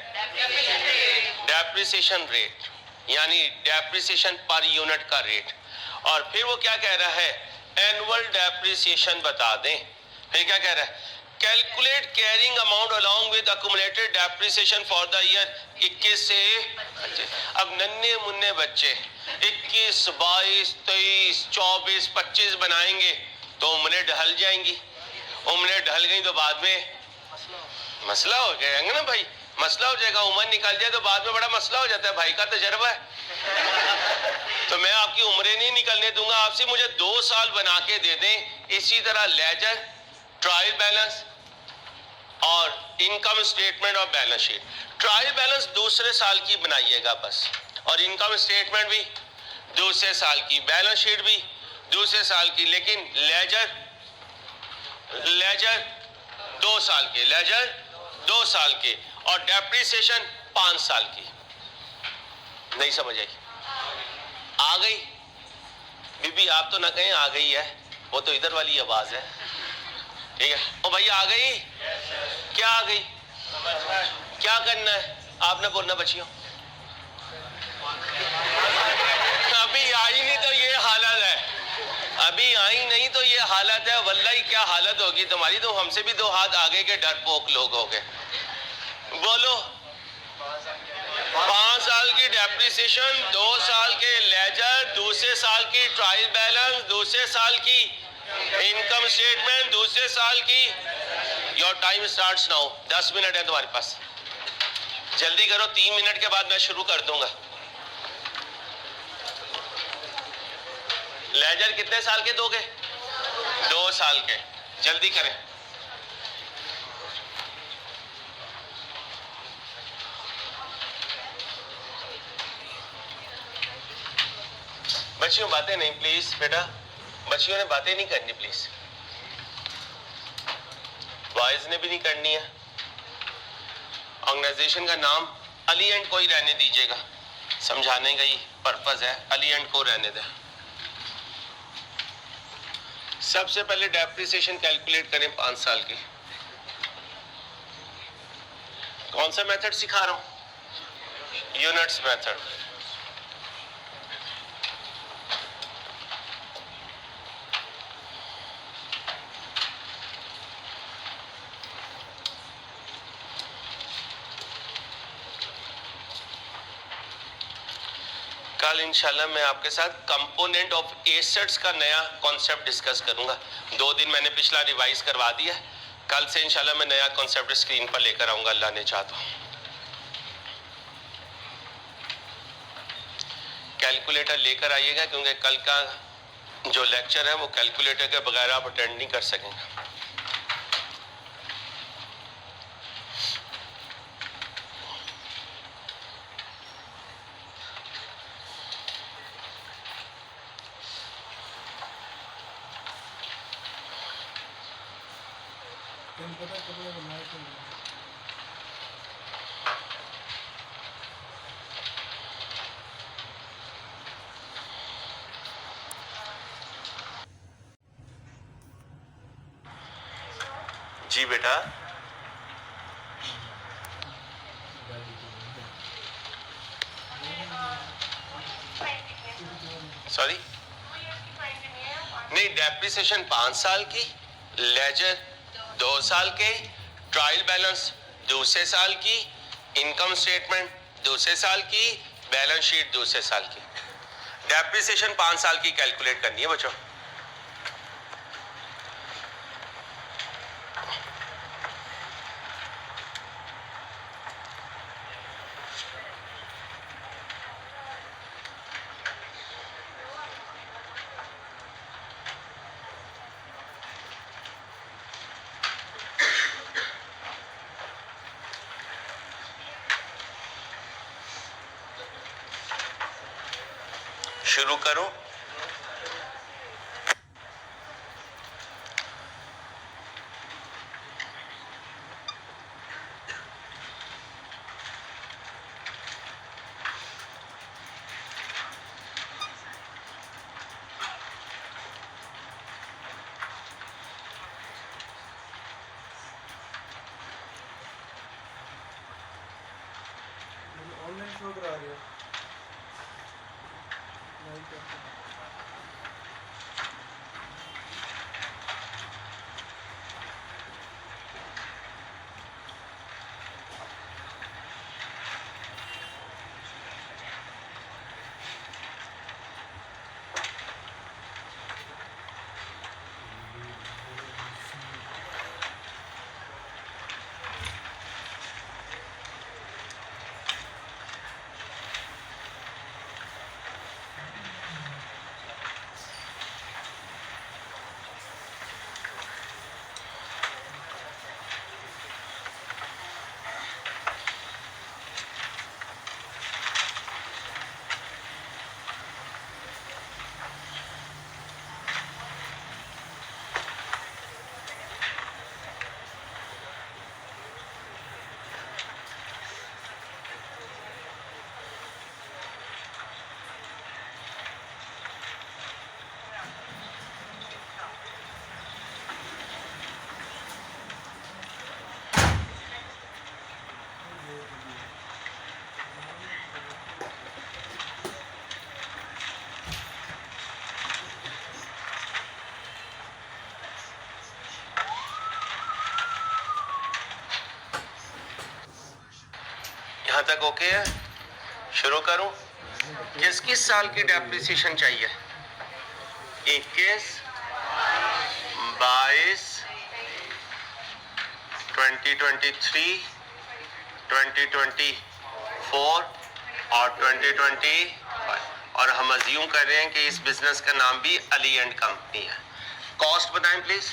डेप्रिसिएशन रेट, यानी डेप्रिसिएशन पर यूनिट का रेट। और फिर वो क्या कह रहा है? एनुअल डेप्रिसिएशन बता दें। फिर क्या कह रहा है? Calculate carrying amount along with accumulated depreciation for the year 21 से 25। अब नन्हे मुन्ने बच्चे 21, 22, 23, 24, 25 बनाएंगे तो उम्रें ढल जाएंगी। उम्रें ढल गई तो बाद में मसला हो जाएगा ना भाई, मसला हो जाएगा। उम्र निकल जाए तो बाद में बड़ा मसला हो जाता है। भाई का तजर्बा है। तो मैं आपकी उम्रें नहीं निकलने दूंगा, आपसे मुझे 2 साल बना के दे दें। इसी तरह लेजर, ट्रायल बैलेंस और इनकम स्टेटमेंट और बैलेंस शीट। ट्रायल बैलेंस दूसरे साल की बनाइएगा बस, और इनकम स्टेटमेंट भी दूसरे साल की, बैलेंस शीट भी दूसरे साल की। लेकिन लेजर 2 साल के, लेजर 2 साल के, और डेप्रिसिएशन 5 साल की। नहीं समझ आई? आ गई बीबी? आप तो ना कहें आ गई है, वो तो इधर वाली आवाज है, ठीक है? ओ भाई आ गई? क्या आ गई? क्या करना है आपने बोलना बच्चियों? अभी आई नहीं तो ये हालत है। अभी आई नहीं तो ये हालत है, वल्लाही क्या हालत होगी तुम्हारी। तो हमसे भी 2 हाथ आगे के डरपोक लोग हो गए। बोलो 5 साल की डेप्रिसिएशन, 2 साल के लेजर, दूसरे साल की ट्रायल बैलेंस, दूसरे साल की इनकम स्टेटमेंट, दूसरे साल की। Your time starts now. 10 minute है तुम्हारे पास, जल्दी करो। 3 मिनट के बाद मैं शुरू कर दूंगा। लेजर कितने साल के दोगे? 2 साल के। जल्दी करें। बच्चियों बातें नहीं प्लीज बेटा, बच्चियों ने बातें नहीं करनी प्लीज, बॉयज ने भी नहीं करनी है। ऑर्गेनाइजेशन का नाम अली एंड को ही रहने दीजिएगा, समझाने का ही पर्पस है, अली एंड को रहने दें। सबसे पहले डेप्रिसिएशन कैलकुलेट करें 5 साल की। कौन सा मेथड सिखा रहा हूं? Units method. कल इंशाल्लाह मैं आपके साथ कंपोनेंट ऑफ एसेट्स का नया कॉन्सेप्ट डिस्कस करूंगा। 2 दिन मैंने पिछला रिवाइज करवा दिया, कल से इंशाल्लाह मैं नया कॉन्सेप्ट स्क्रीन पर लेकर आऊंगा, अल्लाह ने चाहा तो। कैलकुलेटर लेकर आइएगा, क्योंकि कल का जो लेक्चर है वो कैलकुलेटर के बगैर आप अटेंड नहीं कर सकेंगे। जी बेटा, सॉरी नहीं, डेप्रिसिएशन 5 साल की, लेजर 2 साल के, ट्रायल बैलेंस दूसरे साल की, इनकम स्टेटमेंट दूसरे साल की, बैलेंस शीट दूसरे साल की। डेप्रिसिएशन 5 साल की कैलकुलेट करनी है बच्चों। शुरू करो। ऑनलाइन शो करा रहे हो? यहाँ तक ओके है? शुरू करूं? किस किस साल की डेप्रिसिएशन चाहिए? 21, 22, 2023, 2024 और 2025। और हम अज्यूम कर रहे हैं कि इस बिजनेस का नाम भी अली एंड कंपनी है। कॉस्ट बताएं please.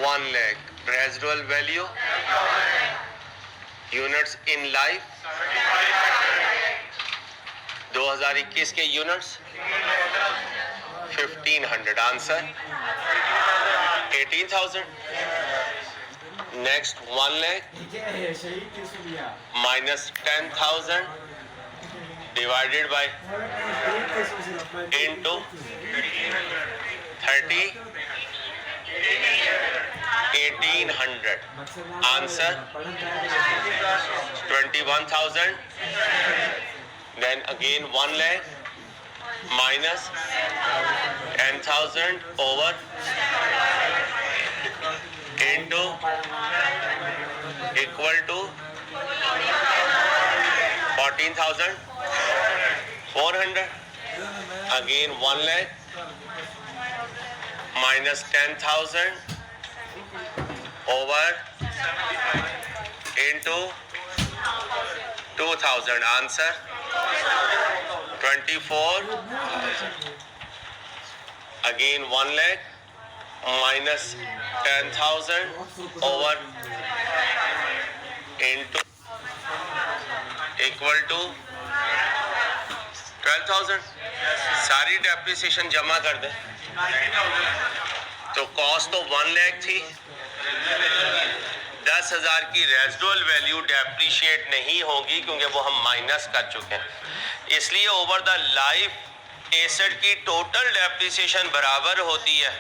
1 lakh. Residual value, units in life 2021 के units 1500। Answer 18,000। Next 1 lakh minus 10,000 divided bye into 30, 1800। Answer 21,000। Then again 1 lakh minus 10,000 over into equal to 14,400. Again 1 lakh minus 10,000 over into 2,000. Answer 24,000. Again 1 lakh minus 10,000 over into equal to 12,000. सारी depreciation जमा कर दें तो cost तो 1 लाख थी। 10,000 की residual value depreciate नहीं होगी क्योंकि वो हम माइनस कर चुके हैं। इसलिए ओवर द लाइफ एसेट की टोटल डेप्रिसिएशन बराबर होती है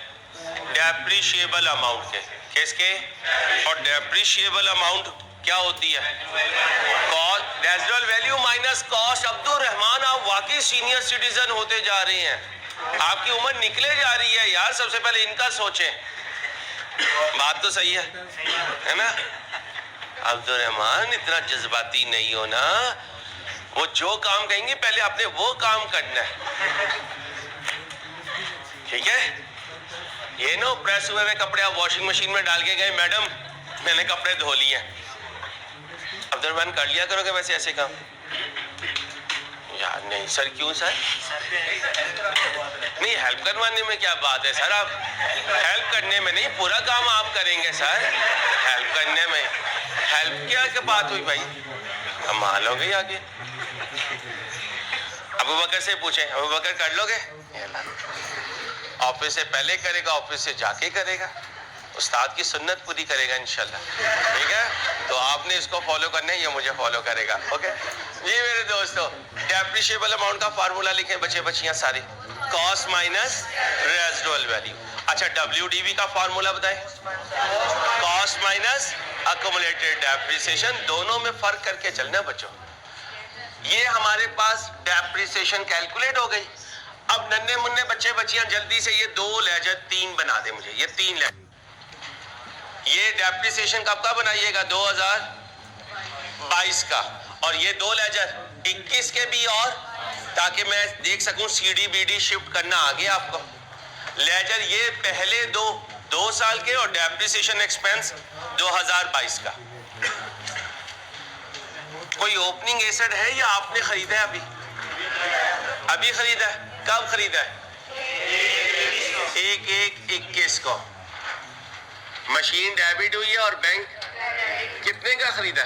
डेप्रिशिएबल अमाउंट के। किसके? और डेप्रिशिएबल अमाउंट क्या होती है? Cost, residual value minus cost. Abdul Rahman, आप वाकई सीनियर सिटीजन होते जा रहे हैं, आपकी उम्र निकले जा रही है यार। सबसे पहले इनका सोचें। बात तो सही है ना? अब्दुल रहमान, इतना जज्बाती नहीं हो ना। वो जो काम कहेंगे पहले आपने वो काम करना है, ठीक है? ये नो प्रेस हुए हुए कपड़े आप वॉशिंग मशीन में डाल के गए, मैडम मैंने कपड़े धो लिए। अब्दुल रहमान, कर लिया करोगे वैसे ऐसे काम? यार नहीं सर। क्यों सर? नहीं, हेल्प करवाने में क्या बात है सर? आप हेल्प करने में नहीं, पूरा काम आप करेंगे सर। हेल्प करने में हेल्प क्या बात हुई भाई? कमाल हो गई। आगे अबू बकर से पूछें, अबू बकर कर लोगे? ऑफिस से पहले करेगा, ऑफिस से जाके करेगा, उस्ताद की सुन्नत पूरी करेगा इंशाल्लाह, ठीक है? तो आपने इसको फॉलो करना है, ये मुझे फॉलो करेगा। ओके जी मेरे दोस्तों, डेप्रिशिएबल अमाउंट का फार्मूला लिखें बच्चे बच्चियां सारे। Cost minus residual value. अच्छा, WDV का फार्मूला बताएं। Cost minus accumulated depreciation. दोनों में फर्क करके चलना बच्चों। ये हमारे पास डेप्रिसिएशन कैलकुलेट हो गई। अब नन्हे मुन्ने बच्चे बच्चियां जल्दी से ये 2 लेजर 3 बना दे मुझे। ये 3 लेजर, ये डेप्रिसिएशन कब का बनाइएगा? 2022 का। और ये 2 लेजर 21 के भी, और ताकि मैं देख सकूं CD BD शिफ्ट करना आगे आपको। लेजर ये पहले 2 साल के और डेप्रिसिएशन एक्सपेंस 2022 का। कोई ओपनिंग एसेट है या आपने खरीदा है? अभी खरीदा है। कब खरीदा है? 1/1/21 को। मशीन डेबिट हुई है और बैंक कितने का खरीदा?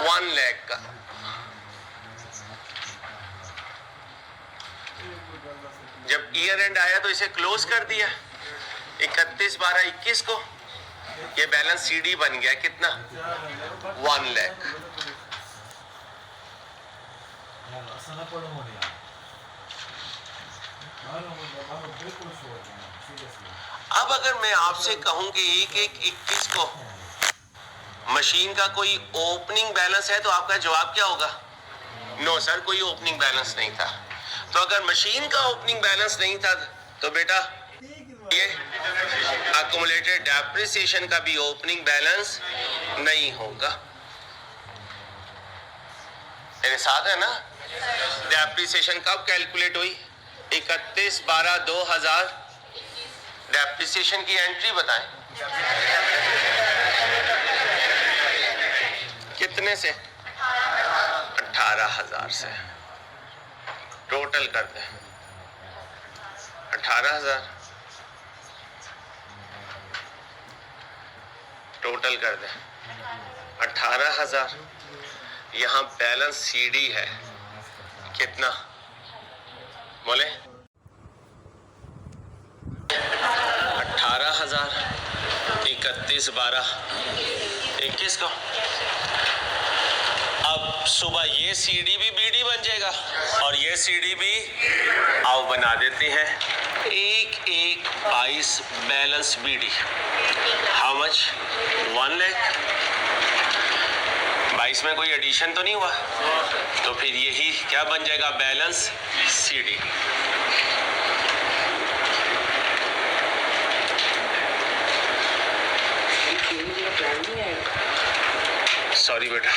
1 लाख का। जब ईयर एंड आया तो इसे क्लोज कर दिया 31/12/21 को। ये बैलेंस CD बन गया कितना? 1 लाख। अब अगर मैं आपसे कहूं कि 1/1/21 को मशीन का कोई ओपनिंग बैलेंस है तो आपका जवाब क्या होगा? नो सर, कोई ओपनिंग बैलेंस नहीं था। तो अगर मशीन का ओपनिंग बैलेंस नहीं था तो बेटा ये अक्यूमुलेटेड डेप्रिसिएशन का भी ओपनिंग बैलेंस नहीं होगा। मेरे साथ है ना? डेप्रिसिएशन कब कैलकुलेट हुई? 31/12/2000। डेप्रिसिएशन की एंट्री बताएं कितने से? 18,000 से। टोटल कर दें 18,000, टोटल कर दें 18,000। यहां बैलेंस सीडी है कितना बोले? 18,000 31/12/21 को। अब सुबह ये सीडी भी बीडी बन जाएगा और ये सीडी भी। आओ बना देते हैं 1/1/22 balance BD. How much? 1 lakh. 22 में कोई एडिशन तो नहीं हुआ, तो फिर यही क्या बन जाएगा? Balance CD. सॉरी बेटा,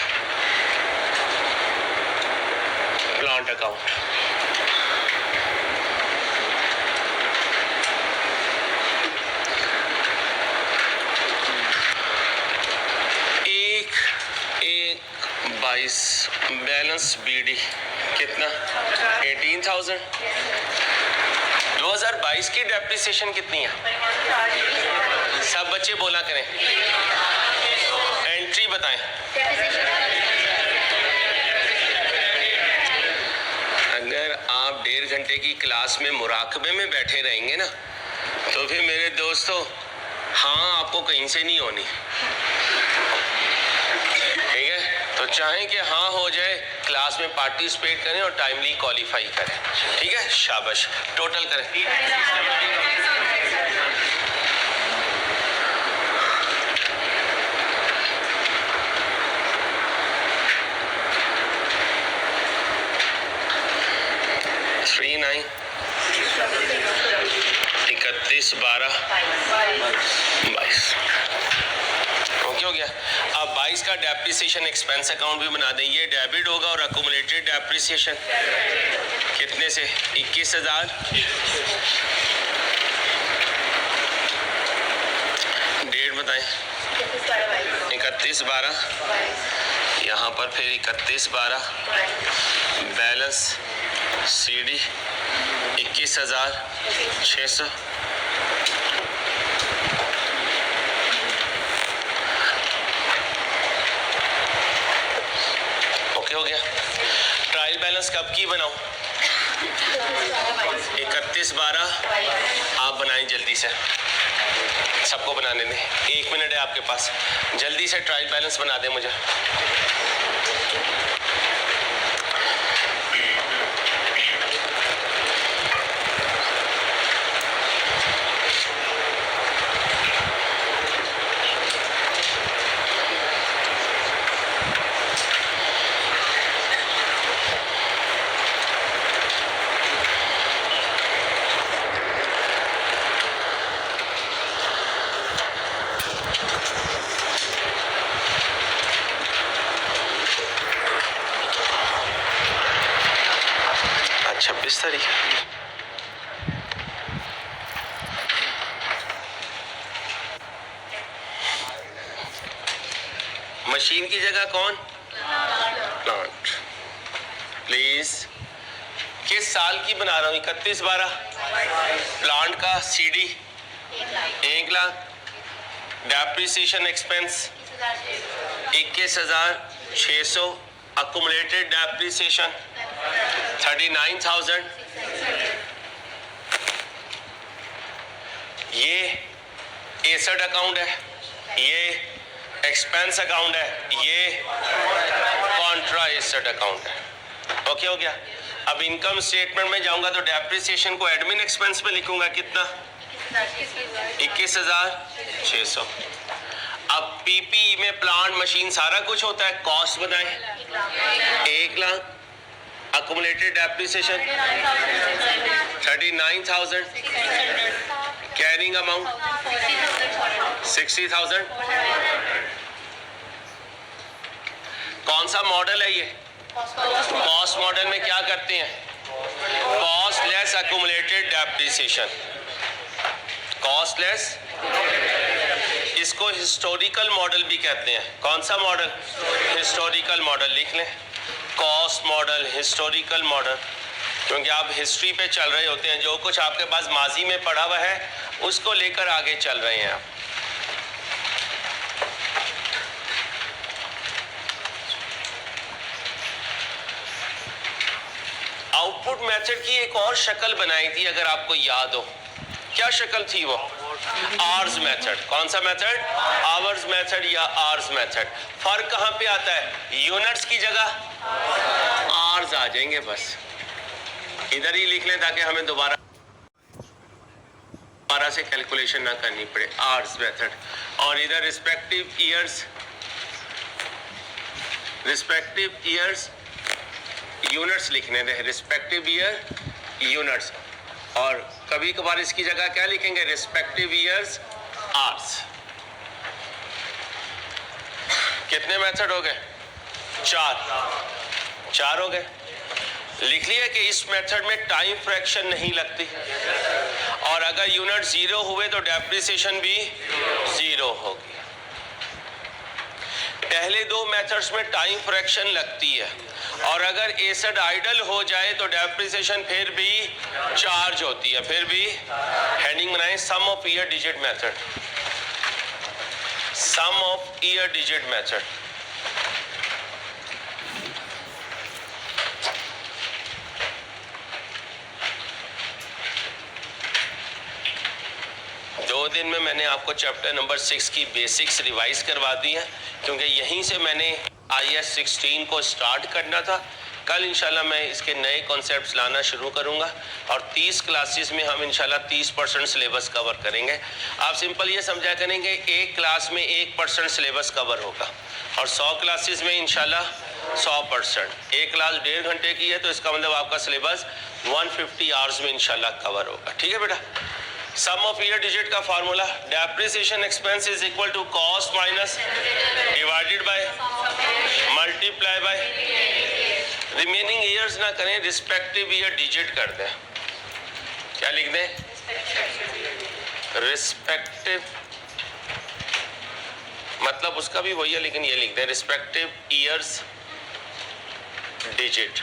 प्लांट अकाउंट। एक 1/22 बैलेंस बीडी कितना? 18,000। 2022 की डेप्रिसिएशन कितनी है? सब बच्चे बोला करें, एंट्री बताएं। अगर आप 1.5 घंटे की क्लास में मुराकबे में बैठे रहेंगे ना, तो फिर मेरे दोस्तों हाँ आपको कहीं से नहीं होनी। ठीक है, तो चाहें कि हाँ हो जाए, क्लास में पार्टिसिपेट करें और टाइमली क्वालिफाई करें। ठीक है, शाबाश। टोटल करें। थ्री 9 31/12/22 ओके हो गया। अब 22 का डेप्रिसिएशन एक्सपेंस अकाउंट भी बना दें। ये डेबिट होगा और अकुमुलेटेड डेप्रिसिएशन कितने से? 21,000। डेट बताएं। 31/12। यहाँ पर फिर 31/12 बैलेंस सीडी 21,600। ओके हो गया। ट्रायल बैलेंस कब की बनाऊं? 31/12 आप बनाएं जल्दी से, सबको बनाने दें। 1 मिनट है आपके पास, जल्दी से ट्रायल बैलेंस बना दें मुझे। इस तरीके मशीन की जगह कौन? प्लांट। प्लीज, किस साल की बना रहा हूं? 31/12 प्लांट का CD 1 lakh, depreciation expense 21,600, accumulated depreciation 39,000। ये एसेट अकाउंट है, ये एक्सपेंस अकाउंट है, ये कॉन्ट्रा एसेट अकाउंट है। ओके हो गया। अब इनकम स्टेटमेंट में जाऊंगा तो डेप्रिसिएशन को एडमिन एक्सपेंस में लिखूंगा कितना? 21,600। अब पीपी में प्लांट मशीन सारा कुछ होता है, कॉस्ट बताएं। 1 lakh, accumulated depreciation 39,000, carrying amount 60,000। कौन सा मॉडल है ये? कॉस्ट मॉडल में क्या करते हैं? Cost less accumulated depreciation, cost less, इसको हिस्टोरिकल मॉडल भी कहते हैं। कौन सा मॉडल? Historical model. लिख लें, कॉस्ट मॉडल, हिस्टोरिकल मॉडल, क्योंकि आप हिस्ट्री पे चल रहे होते हैं, जो कुछ आपके पास माजी में पढ़ा हुआ है उसको लेकर आगे चल रहे हैं आप। आउटपुट मेथड की एक और शक्ल बनाई थी, अगर आपको याद हो। क्या शक्ल थी वो? Hours method. कौन सा मेथड? आवर्स मेथड या आवर्स मेथड। फर्क कहां पे आता है? यूनिट्स की जगह आवर्स आ जाएंगे, बस इधर ही लिख लें ताकि हमें दोबारा से कैलकुलेशन ना करनी पड़े। आवर्स मेथड, और इधर रिस्पेक्टिव ईयर्स यूनिट्स लिखने रहे, रिस्पेक्टिव ईयर यूनिट्स, और कभी कभार इसकी जगह क्या लिखेंगे? Respective years hours. कितने मेथड हो गए? चार हो गए। लिख लिया कि इस मेथड में टाइम फ्रैक्शन नहीं लगती, और अगर यूनिट 0 हुए तो डेप्रिसिएशन भी 0 होगी। पहले दो मेथड्स में टाइम फ्रैक्शन लगती है, और अगर एसेट आइडल हो जाए तो डेप्रिसिएशन फिर भी चार्ज होती है। फिर भी हेडिंग बनाएं, sum of year digit method, sum of year digit method. दो दिन में मैंने आपको चैप्टर नंबर 6 की बेसिक्स रिवाइज करवा दी है, क्योंकि यहीं से मैंने IAS 16 को स्टार्ट करना था। कल इंशाल्लाह मैं इसके नए कॉन्सेप्ट्स लाना शुरू करूंगा, और 30 क्लासेस में हम इंशाल्लाह 30% सिलेबस कवर करेंगे। आप सिंपल ये समझा करेंगे, एक क्लास में 1% सिलेबस कवर होगा, और 100 क्लासेस में इंशाल्लाह 100%। एक क्लास 1.5 घंटे की है, तो इसका मतलब आपका सिलेबस 150 आवर्स में इंशाल्लाह कवर होगा। ठीक है बेटा। सम ऑफ ईयर डिजिट का formula, depreciation expense is equal to cost minus divided by multiply by remaining years ना करें, रिस्पेक्टिव ईयर डिजिट कर दें। क्या लिख दें? रिस्पेक्टिव, मतलब उसका भी वही है, लेकिन ये लिख दें रिस्पेक्टिव ईयर्स डिजिट।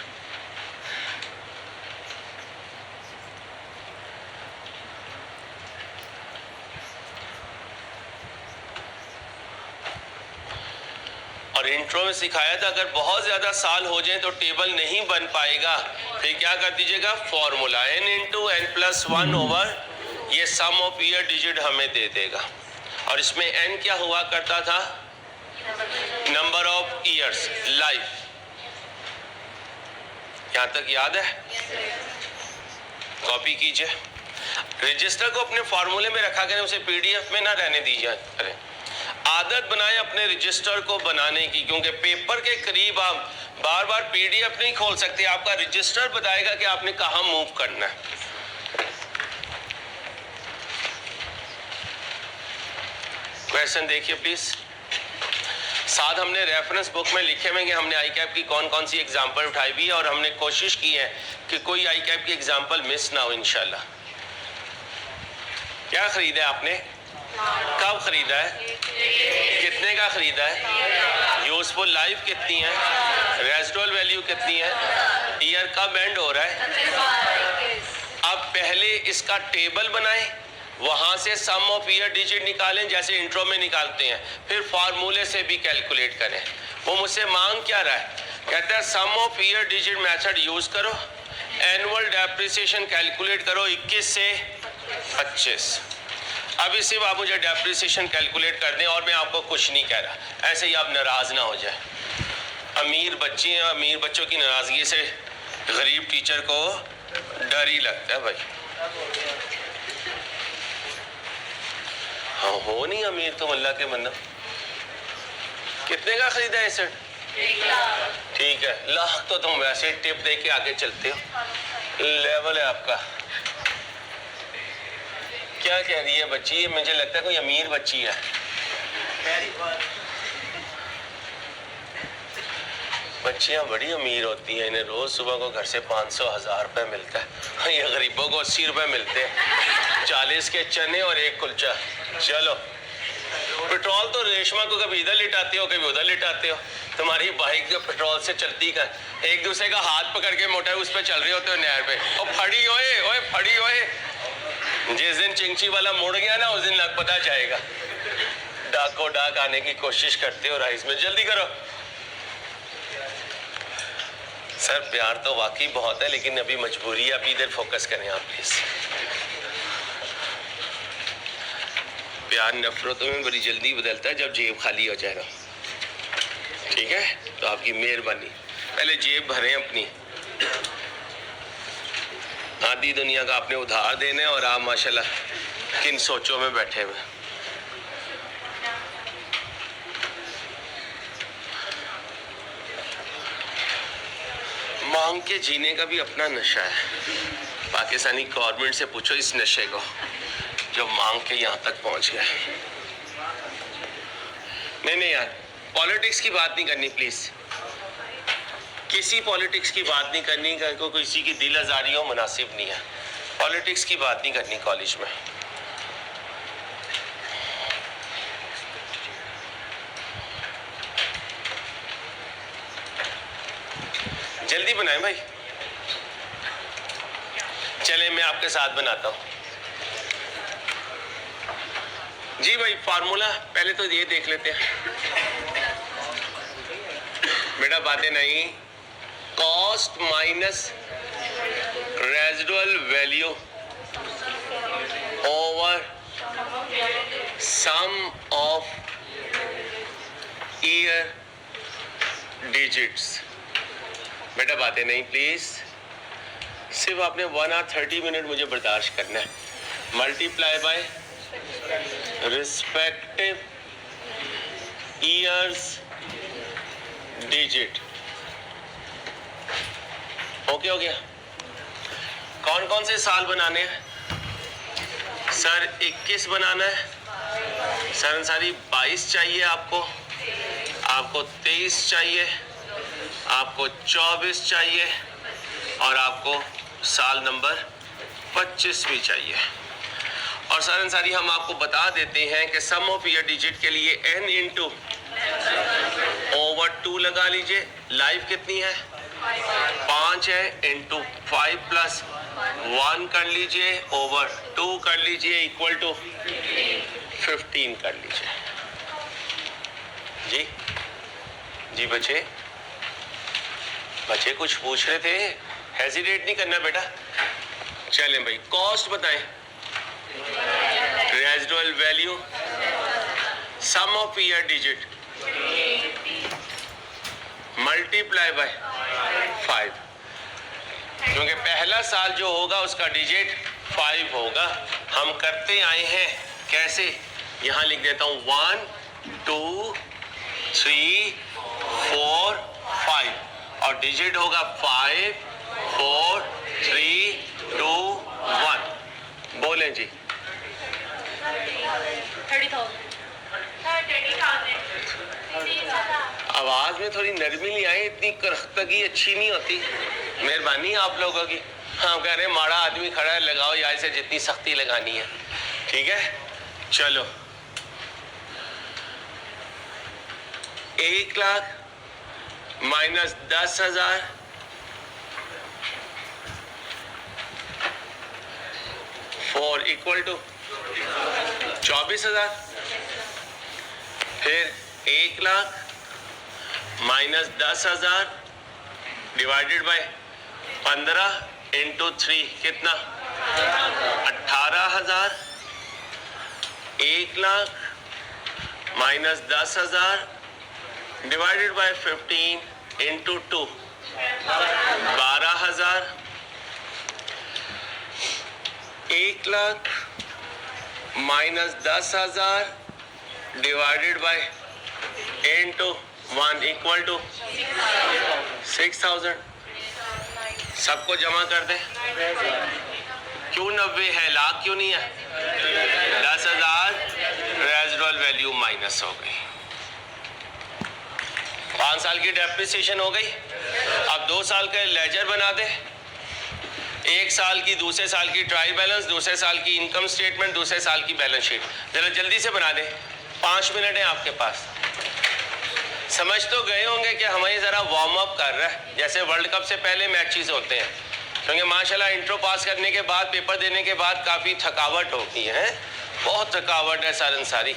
और इंट्रो में सिखाया था, अगर बहुत ज्यादा साल हो जाए तो टेबल नहीं बन पाएगा, फिर क्या कर दीजिएगा? Formula n into n+1 over ये सम ऑफ ईयर डिजिट हमें दे देगा। और इसमें n क्या हुआ करता था? Number of years life. यहां तक याद है? कॉपी कीजिए। रजिस्टर को अपने फॉर्मूले में रखा करें, उसे PDF में ना रहने दीजिए। अरे आदत बनाएं अपने रजिस्टर को बनाने की, क्योंकि पेपर के करीब आप बार बार PDF नहीं खोल सकते। आपका रजिस्टर बताएगा कि आपने कहां मूव करना है। क्वेश्चन देखिए प्लीज। साथ हमने रेफरेंस बुक में लिखे हुए कि हमने ICAP की कौन कौन सी एग्जाम्पल उठाई हुई है, और हमने कोशिश की है कि कोई ICAP की एग्जाम्पल मिस ना हो इंशाल्लाह। क्या खरीदा है आपने? कब खरीदा है? कितने का खरीदा है? यूजफुल लाइफ कितनी है? रेजिडुअल वैल्यू कितनी है? ईयर कब एंड हो रहा है? अब पहले इसका टेबल बनाएं, वहां से सम ऑफ ईयर डिजिट निकालें जैसे इंट्रो में निकालते हैं, फिर फार्मूले से भी कैलकुलेट करें। वो मुझसे मांग क्या रहा है? कहता है sum of year digit method use करो, एनुअल डेप्रिसिएशन कैलकुलेट करो 21 से 25। अब इसे आप मुझे डेप्रिसिएशन कैलकुलेट कर दें, और मैं आपको कुछ नहीं कह रहा, ऐसे ही आप नाराज ना हो जाए। अमीर बच्चे हैं, अमीर बच्चों की नाराजगी से गरीब टीचर को डर ही लगता है भाई। हाँ हो नहीं अमीर तुम अल्लाह के बंदा। कितने का खरीदा है सेट? ठीक है, लाख तो तुम वैसे टिप दे के आगे चलते हो, लेवल है आपका। क्या कह रही है बच्ची? मुझे लगता है कोई अमीर बच्ची है। बच्चियां बड़ी अमीर होती हैं, इन्हें रोज सुबह को घर से 500-1000 रुपए मिलता है। ये गरीबों को 80 रुपए मिलते हैं, 40 के चने और एक कुलचा। चलो, पेट्रोल तो रेशमा को कभी इधर लिटाते हो कभी उधर लिटाते हो। तुम्हारी बाइक जो पेट्रोल से चलती का, एक दूसरे का हाथ पकड़ के मोटा उस पर चल रहे होते हो नहर पे। और फड़ी ओए ओए फड़ी ओए, जिस दिन चिंची वाला मुड़ गया ना, उस दिन लग पता जाएगा। डाको डाक आने की कोशिश करते हो राइस में, जल्दी करो। सर प्यार तो वाकई बहुत है, लेकिन अभी मजबूरी है, अभी इधर फोकस करें आप प्लीज। प्यार नफरतों में बड़ी जल्दी बदलता है जब जेब खाली हो जाएगा, ठीक है? तो आपकी मेहरबानी, पहले जेब भरें अपनी। आधी दुनिया का आपने उधार देना है और आप माशाल्लाह किन सोचों में बैठे हुए। मांग के जीने का भी अपना नशा है। पाकिस्तानी गवर्नमेंट से पूछो इस नशे को, जो मांग के यहाँ तक पहुंच गया। नहीं यार, पॉलिटिक्स की बात नहीं करनी प्लीज, किसी पॉलिटिक्स की बात नहीं करनी, को किसी की दिल आजारी हो मुनासिब नहीं है। पॉलिटिक्स की बात नहीं करनी कॉलेज में। जल्दी बनाएं भाई। चले मैं आपके साथ बनाता हूं। जी भाई, फार्मूला पहले तो ये देख लेते हैं बेटा, बातें नहीं। Cost minus residual value over sum of year digits. बेटा बातें नहीं प्लीज, सिर्फ आपने 1 और 30 मिनट मुझे बर्दाश्त करना है। Multiply by respective years digit. Okay हो गया? कौन कौन से साल बनाने हैं? सर 21 बनाना है। सर अंसारी 22 चाहिए आपको 23 चाहिए, आपको 24 चाहिए और आपको साल नंबर 25 भी चाहिए। और सर अंसारी हम आपको बता देते हैं कि सम ऑफ ईयर डिजिट के लिए n इंटू ओवर 2 लगा लीजिए। लाइफ कितनी है? 5 है, इंटू 5 प्लस 1 कर लीजिए, ओवर 2 कर लीजिए, इक्वल टू 15 कर लीजिए। जी बच्चे कुछ पूछ रहे थे, हेजिटेट नहीं करना बेटा। चलें भाई, कॉस्ट बताएं। Residual value sum of year digit multiply by 5, क्योंकि पहला साल जो होगा उसका डिजिट 5 होगा। हम करते आए हैं कैसे, यहां लिख देता हूं 1 2 3 4 5 और डिजिट होगा 5 4 3 2 1। बोले जी। 30,000। आवाज में थोड़ी नरमी ले आए, इतनी करख्तगी अच्छी नहीं होती। मेहरबानी आप लोगों की। हाँ कह रहे माड़ा आदमी खड़ा है, लगाओ यहाँ से जितनी सख्ती लगानी है, ठीक है? चलो 1 लाख माइनस 10,000 4 इक्वल टू 24,000। फिर 1 lakh minus 10,000 divided by 15 into 3 कितना? 18,000। 1 lakh minus 10,000 divided by 15 into 2 12,000। 1 lakh minus 10,000 divided by into 1 equal to 6,000। सबको जमा कर दे। क्यों 90 है, लाख क्यों नहीं है? 10,000 रेजिडुअल वैल्यू माइनस हो गई। 5 साल की डेप्रिसिएशन हो गई। अब 2 साल का लेजर बना दे, 1 साल की, दूसरे साल की ट्रायल बैलेंस, दूसरे साल की इनकम स्टेटमेंट, दूसरे साल की बैलेंस शीट। जरा जल्दी से बना दे, 5 मिनट है आपके पास। समझ तो गए होंगे कि हमें ज़रा वार्म अप कर रहा है, जैसे वर्ल्ड कप से पहले मैचेस होते हैं, क्योंकि माशाल्लाह इंट्रो पास करने के बाद, पेपर देने के बाद काफ़ी थकावट होती है, बहुत थकावट है सर अंसारी।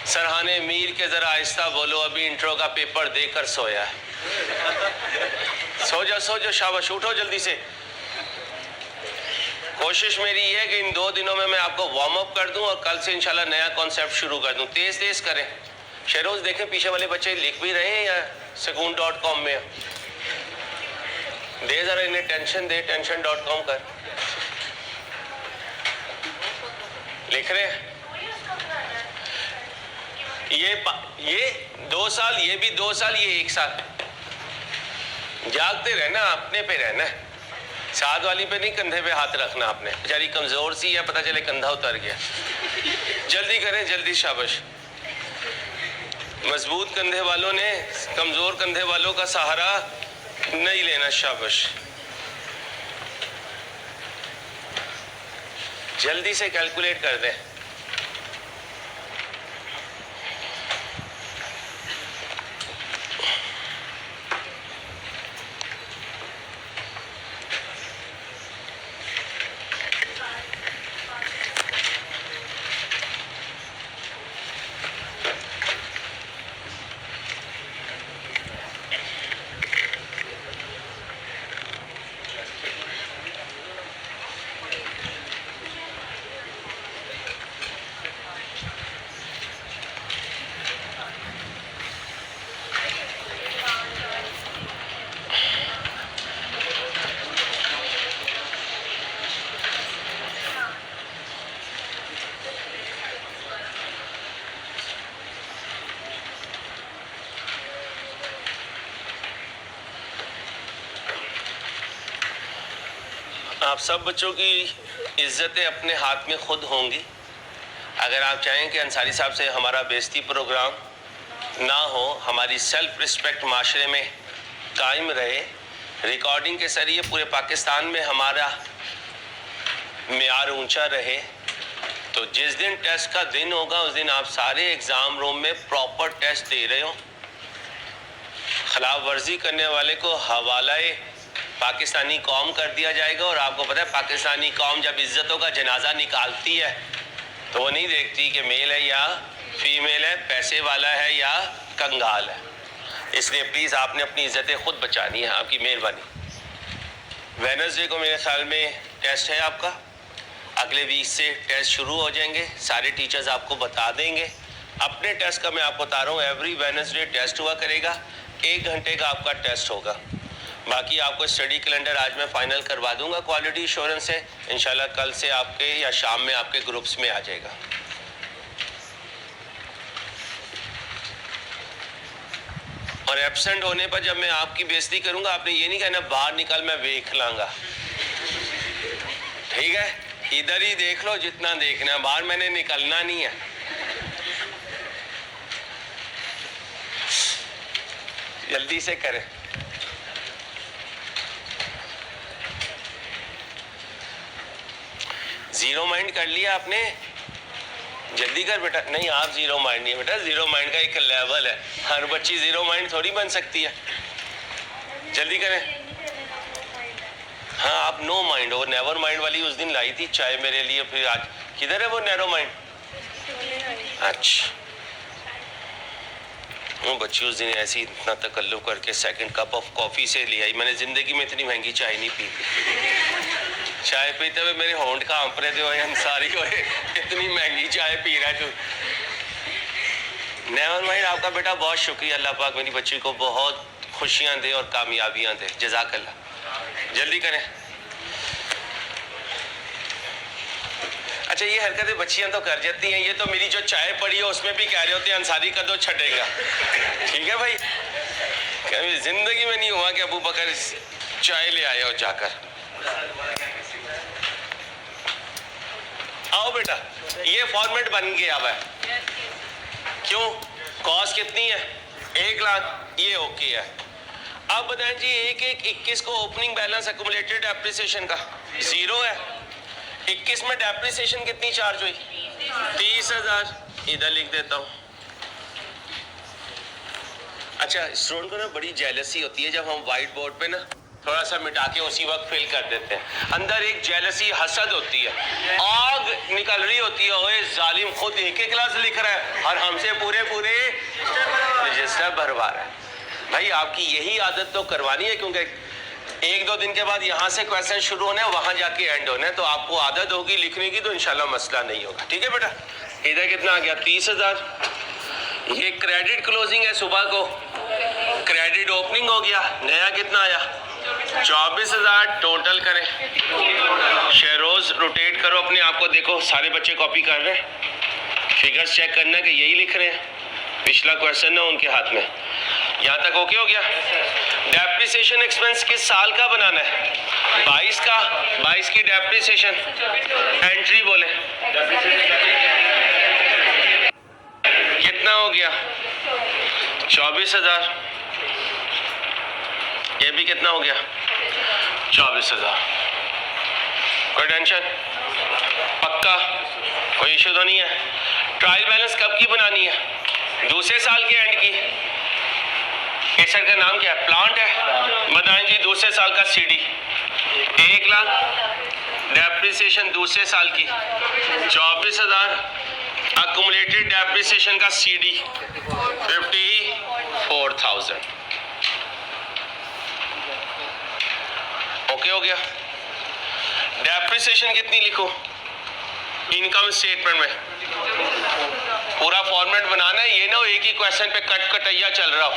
सरहाने मीर के ज़रा आहिस्ता बोलो, अभी इंट्रो का पेपर देकर सोया है। सो जाओ शाबाश, उठो जल्दी से। कोशिश मेरी ये है कि इन 2 दिनों में मैं आपको वार्म अप कर दूं और कल से इंशाल्लाह नया कॉन्सेप्ट शुरू कर दूं। तेज तेज करें। शेरोज देखें पीछे वाले बच्चे लिख भी रहे हैं या sukoon.com में दे, जरा इन्हें टेंशन दे, tension.com कर लिख रहे हैं। ये 2 साल, ये भी 2 साल, ये 1 साल। जागते रहना, अपने पे रहना, साथ वाली पे नहीं कंधे पे हाथ रखना आपने, बेचारी कमजोर सी है, पता चले कंधा उतर गया। जल्दी करें, जल्दी, शाबाश। मजबूत कंधे वालों ने कमजोर कंधे वालों का सहारा नहीं लेना, शाबाश। जल्दी से कैलकुलेट कर दें। आप सब बच्चों की इज्जतें अपने हाथ में खुद होंगी। अगर आप चाहें कि अंसारी साहब से हमारा बेइज्जती प्रोग्राम ना हो, हमारी सेल्फ रिस्पेक्ट माशरे में कायम रहे, रिकॉर्डिंग के जरिए पूरे पाकिस्तान में हमारा मेयार ऊंचा रहे, तो जिस दिन टेस्ट का दिन होगा उस दिन आप सारे एग्ज़ाम रूम में प्रॉपर टेस्ट दे रहे हो। खिलाफ वर्जी करने वाले को हवालाए पाकिस्तानी कौम कर दिया जाएगा। और आपको पता है पाकिस्तानी कौम जब इज्जतों का जनाजा निकालती है तो वो नहीं देखती कि मेल है या फीमेल है, पैसे वाला है या कंगाल है। इसलिए प्लीज़ आपने अपनी इज्जतें खुद बचानी है, आपकी मेहरबानी। वेडनेसडे को मेरे ख्याल में टेस्ट है आपका, अगले वीक से टेस्ट शुरू हो जाएंगे, सारे टीचर्स आपको बता देंगे। अपने टेस्ट का मैं आपको बता रहा हूँ, एवरी वेडनेसडे टेस्ट हुआ करेगा, 1 घंटे का आपका टेस्ट होगा। बाकी आपको स्टडी कैलेंडर आज मैं फाइनल करवा दूंगा क्वालिटी इंश्योरेंस से, इंशाल्लाह कल से आपके या शाम में आपके ग्रुप्स में आ जाएगा। और एब्सेंट होने पर जब मैं आपकी बेइज्जती करूंगा, आपने ये नहीं कहना बाहर निकल मैं देख लांगा, ठीक है? इधर ही देख लो जितना देखना है, बाहर मैंने निकलना नहीं है। जल्दी से करें। जीरो माइंड कर लिया आपने? जल्दी कर बेटा। नहीं, आप जीरो माइंड नहीं है बेटा, जीरो माइंड का एक लेवल है, हर बच्ची जीरो माइंड थोड़ी बन सकती है। जल्दी करें। हाँ, आप नो माइंड हो, नेवर माइंड वाली उस दिन लाई थी चाय मेरे लिए, फिर आज किधर है वो नैरो माइंड? अच्छा, वो बच्ची उस दिन ऐसी इतना तकल्लुफ करके सेकंड कप ऑफ कॉफ़ी से ले आई। मैंने ज़िंदगी में इतनी महंगी चाय नहीं पी। चाय पीते हुए मेरे होंठ कांप रहे थे, वो अंसारी हो इतनी महंगी चाय पी रहा है तू। Never mind. आपका बेटा बहुत शुक्रिया, अल्लाह पाक मेरी बच्ची को बहुत खुशियाँ दे और कामयाबियाँ दे, जज़ाकल्लाह। जल्दी करें। अच्छा, ये हरकतें बच्चियां तो कर जाती हैं, ये तो मेरी जो चाय पड़ी है उसमें भी कह रहे होते हैं अंसारी का तो छटेगा। ठीक है भाई, कभी जिंदगी में नहीं हुआ कि अबू बकर चाय ले आए हो जाकर। आओ बेटा, ये फॉर्मेट बन गया हुआ है। क्यों? कॉस्ट कितनी है? 1 लाख, ये ओके है। अब बताएं जी 1/1/21 को ओपनिंग बैलेंस एक्यूमुलेटेड डेप्रिसिएशन का 0 है। 21 में डेप्रिसिएशन कितनी चार्ज हुई? 30,000। इधर लिख देता हूं। अच्छा, स्टूडेंट को ना बड़ी जेलसी होती है जब हम व्हाइट बोर्ड पे ना थोड़ा सा मिटा के उसी वक्त फिल कर देते हैं। अंदर एक जेलसी, हसद होती है, आग निकल रही होती है। ओए जालिम, खुद एक क्लास लिख रहा है और हमसे पूरे रजिस्टर भरवा रहा है। भाई आपकी यही आदत तो करवानी है, क्योंकि 1-2 दिन के बाद यहाँ से क्वेश्चन शुरू होने, वहां जाके एंड होने, तो आपको आदत होगी लिखने की, तो इंशाल्लाह मसला नहीं होगा। ठीक है बेटा। इधर कितना आ गया? 30,000। ये क्रेडिट क्लोजिंग है, सुबह को क्रेडिट ओपनिंग हो गया। नया कितना आया? 24,000। टोटल करें, शेयरोज रोटेट करो अपने आप को, देखो सारे बच्चे कॉपी कर रहे हैं, फिगर्स चेक करना कि यही लिख रहे हैं। पिछला क्वेश्चन ना उनके हाथ में। यहाँ तक ओके हो गया? डेप्रिसिएशन एक्सपेंस किस साल का बनाना है? 22 का। 22 की डेप्रिसिएशन एंट्री बोले कितना हो गया? 24,000। ये भी कितना हो गया? 24,000। कोई टेंशन? पक्का? कोई इशू तो नहीं है? ट्रायल बैलेंस कब की बनानी है? दूसरे साल के एंड की। केसर का नाम क्या है? प्लांट है। बताएं जी दूसरे साल का सीडी 1 लाख, डेप्रिसिएशन दूसरे साल की 24,000, अक्यूमुलेटेड डेप्रिसिएशन का सीडी 54,000। ओके हो गया? डेप्रिसिएशन कितनी लिखो इनकम स्टेटमेंट में? पूरा फॉर्मेट बनाना है, ये ना हो एक ही क्वेश्चन पे कटैया चल रहा हो।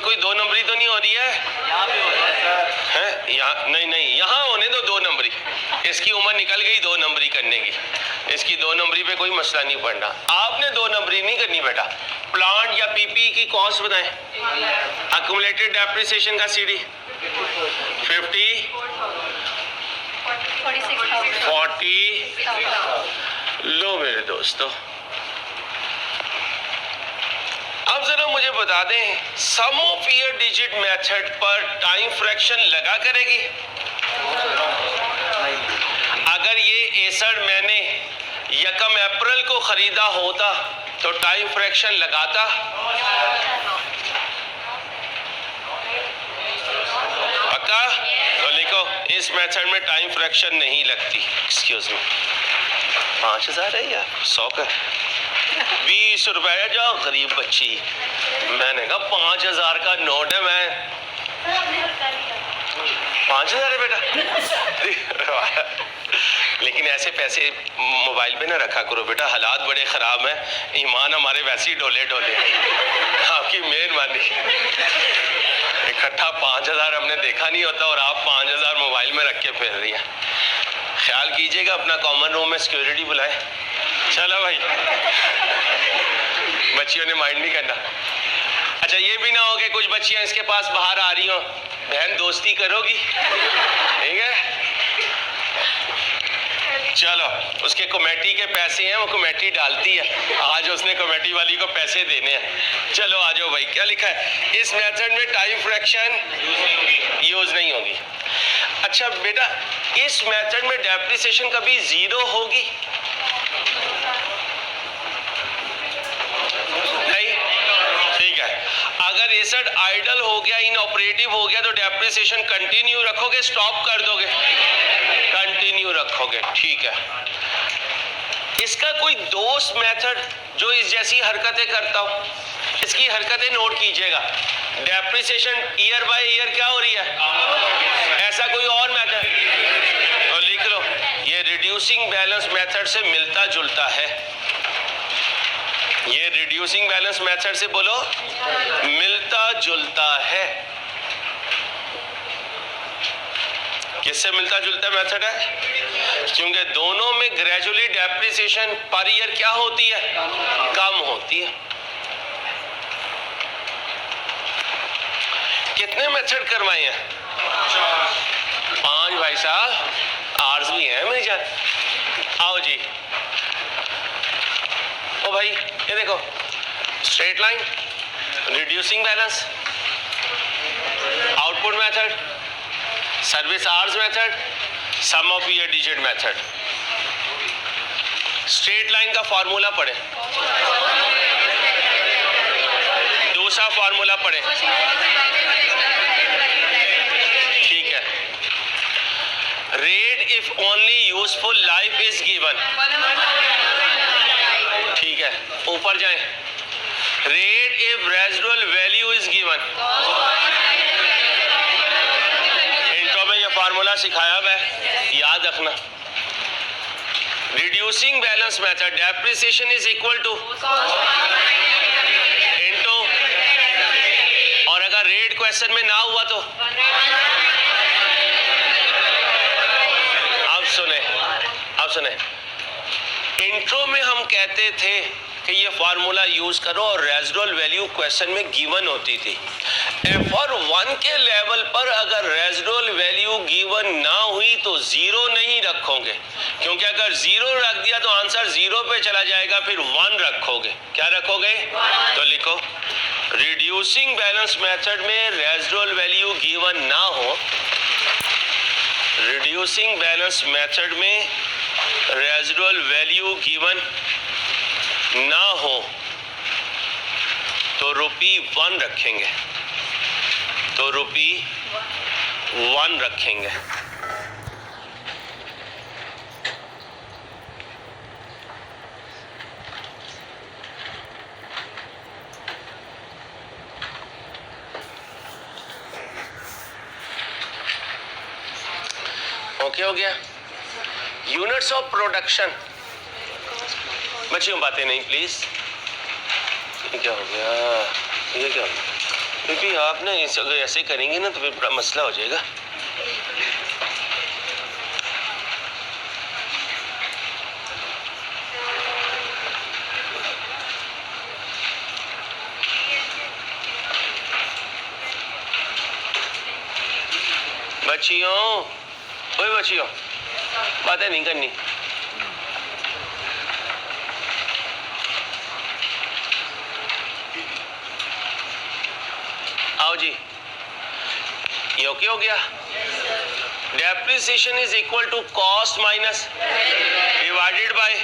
कोई 2 नंबरी तो नहीं हो रही है? यहाँ नहीं, यहाँ होने दो 2 नंबरी। इसकी उम्र निकल गई 2 नंबरी करने की। इसकी 2 नंबरी पे कोई मसला नहीं पड़ना। आपने 2 नंबरी नहीं करनी बेटा। प्लांट या पीपी की कॉस्ट बताएं। अक्यूमुलेटेड डेप्रिसिएशन का सीडी 40 लो मेरे दोस्तों। अब जरा मुझे बता दें, सम ऑफ ईयर डिजिट मेथड पर टाइम फ्रैक्शन लगा करेगी? अगर ये एसड मैंने 1 अप्रैल को खरीदा होता तो टाइम फ्रैक्शन लगाता? पक्का? तो लिखो इस मेथड में टाइम फ्रैक्शन नहीं लगती। एक्सक्यूज मी, 5,000 है या 100 का? 20 रुपए जाओ गरीब बच्ची। मैंने कहा 5,000 का नोट है। मैं 5,000 है बेटा। लेकिन ऐसे पैसे मोबाइल पे ना रखा करो बेटा, हालात बड़े ख़राब हैं। ईमान हमारे वैसे ही डोले आपकी मेहरबानी। इकट्ठा 5,000 हमने देखा नहीं होता और आप 5,000 मोबाइल में रख के फिर रही हैं। ख्याल कीजिएगा अपना, कॉमन रूम में सिक्योरिटी बुलाए। चलो भाई, बच्चियों ने माइंड नहीं करना। अच्छा, ये भी ना हो कि कुछ बच्चियां इसके पास बाहर आ रही हो, बहन दोस्ती करोगी? ठीक है, चलो उसके कमेटी के पैसे हैं, वो कमेटी डालती है। आज उसने कमेटी वाली को पैसे देने हैं। चलो आ जाओ भाई, क्या लिखा है? इस मेथड में टाइम फ्रैक्शन यूज नहीं होगी। अच्छा बेटा, इस मेथड में डेप्रिसिएशन कभी 0 होगी? नहीं? ठीक है। अगर एसेट आइडल हो गया, इनऑपरेटिव हो गया, तो डेप्रिसिएशन कंटिन्यू रखोगे, स्टॉप कर दोगे? कंटिन्यू रखोगे। ठीक है। इसका कोई दोस्त मेथड जो इस जैसी हरकतें करता हो, इसकी हरकतें नोट कीजिएगा। डेप्रिसिएशन ईयर बाय ईयर क्या हो रही है? ऐसा कोई और मेथड तो लिख लो, ये रिड्यूसिंग बैलेंस मेथड से मिलता जुलता है। ये रिड्यूसिंग बैलेंस मेथड से बोलो मिलता जुलता है। किससे मिलता जुलता मेथड है? क्योंकि दोनों में ग्रेजुअली डेप्रिसिएशन पर ईयर क्या होती है? कम होती है। कितने मेथड करवाए हैं? 5 भाई साहब, आर्स भी हैं मेरी जान। आओ जी। ओ भाई देखो, straight line, reducing balance, output method, service hours method, sum of year digit method. Straight line का फॉर्मूला पढ़े, दूसरा फॉर्मूला पढ़े, ठीक है। Rate if only useful life is given, ठीक है। ऊपर जाएं, rate if residual value is given. Intro में ये फॉर्मूला सिखाया है, याद रखना। Reducing balance method, depreciation is equal to into, और अगर रेट क्वेश्चन में ना हुआ तो अब सुने, इंट्रो में हम कहते थे कि ये फार्मूला यूज करो और रेजिडुअल वैल्यू क्वेश्चन में गिवन होती थी। FR1 के लेवल पर अगर रेजिडुअल वैल्यू गिवन ना हुई तो जीरो नहीं रखोगे, क्योंकि अगर जीरो रख दिया तो आंसर जीरो पे चला जाएगा, फिर 1 रखोगे। क्या रखोगे? तो लिखो, रिड्यूसिंग बैलेंस मेथड में रेजिडुअल वैल्यू गिवन ना हो, रिड्यूसिंग बैलेंस मेथड में रेजिडुअल वैल्यू गिवन ना हो तो ₹1 रखेंगे, तो ₹1 रखेंगे। ओके हो गया। यूनिट्स ऑफ प्रोडक्शन, बच्चियों बातें नहीं प्लीज। ये क्या हो गया, ये क्या हो गया? क्योंकि आप ना अगर ऐसे करेंगे ना तो फिर बड़ा मसला हो जाएगा। बच्चियों, ओए बच्चियों, बातें नहीं करनी। आओ जी, ये ओके हो गया। Depreciation is equal to cost minus divided by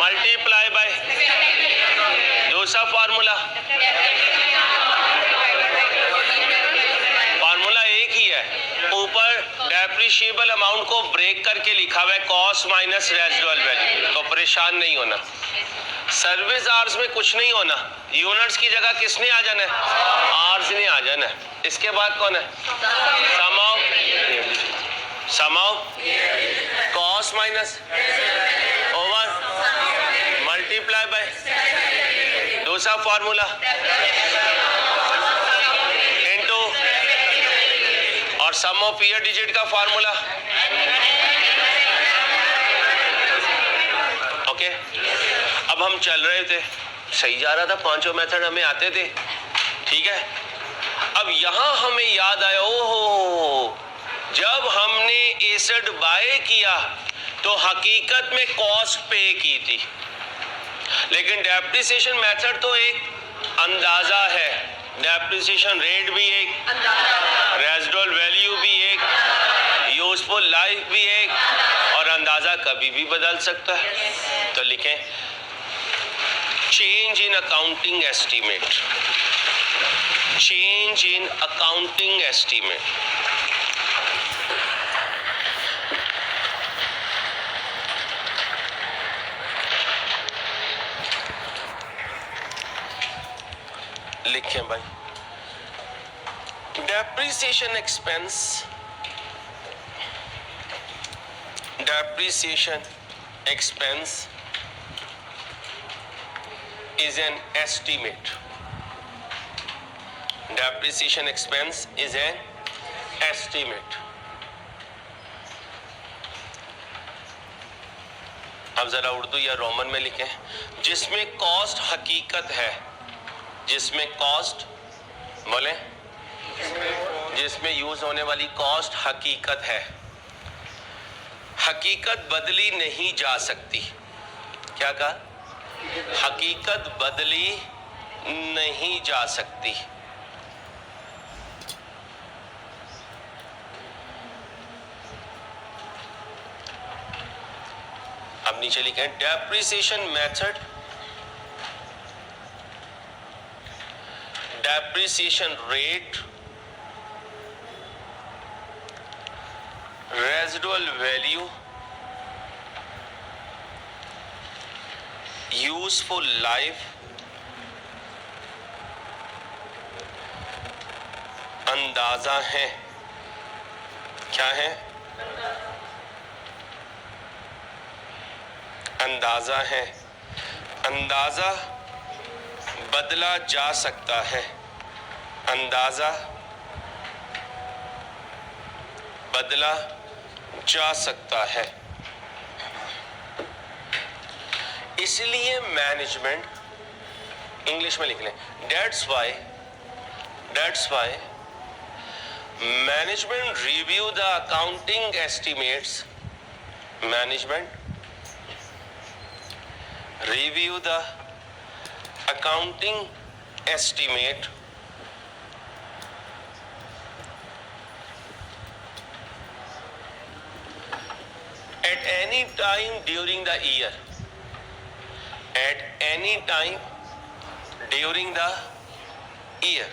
multiply by, दूसरा फॉर्मूला एक ही है, ऊपर डेप्रिशिएबल अमाउंट को ब्रेक करके लिखा हुआ है कॉस्ट माइनस रेजिडुअल वैल्यू, तो परेशान नहीं होना। सर्विस आवर्स में कुछ नहीं होना, यूनिट्स की जगह किसने आ जाना है? आवर्स ने आ जाना है। इसके बाद कौन है? Sum of cost minus over multiply by, दूसरा फॉर्मूला इनटू, और सम ऑफ ईयर डिजिट का फॉर्मूला। ओके, अब हम चल रहे थे, सही जा रहा था, पांचों मेथड हमें आते थे, ठीक है। अब यहां हमें याद आया, ओहो, जब हमने एसेट बाय किया तो हकीकत में कॉस्ट पे की थी, लेकिन डेप्रिसिएशन मेथड तो एक अंदाजा है, डेप्रिसिएशन रेट भी एक, रेजिडुअल वैल्यू भी एक, यूजफुल लाइफ भी एक, और अंदाजा कभी भी बदल सकता है। तो लिखें, change in accounting estimate, change in accounting estimate. लिखें भाई, depreciation expense, depreciation expense is an estimate. Depreciation expense is an estimate. अब जरा उर्दू या रोमन में लिखें, जिसमें कॉस्ट हकीकत है, जिसमें कॉस्ट बोले, जिसमें यूज होने वाली कॉस्ट हकीकत है, हकीकत बदली नहीं जा सकती। क्या कहा? हकीकत बदली नहीं जा सकती। अब नीचे लिखें depreciation method, depreciation rate, residual value, useful life, अंदाजा है। क्या है? अंदाजा है। अंदाजा बदला जा सकता है। अंदाजा बदला जा सकता है। इसलिए मैनेजमेंट, इंग्लिश में लिख लें, that's why management review the accounting estimates, management review the accounting estimate at any time during the year, at any time during the year.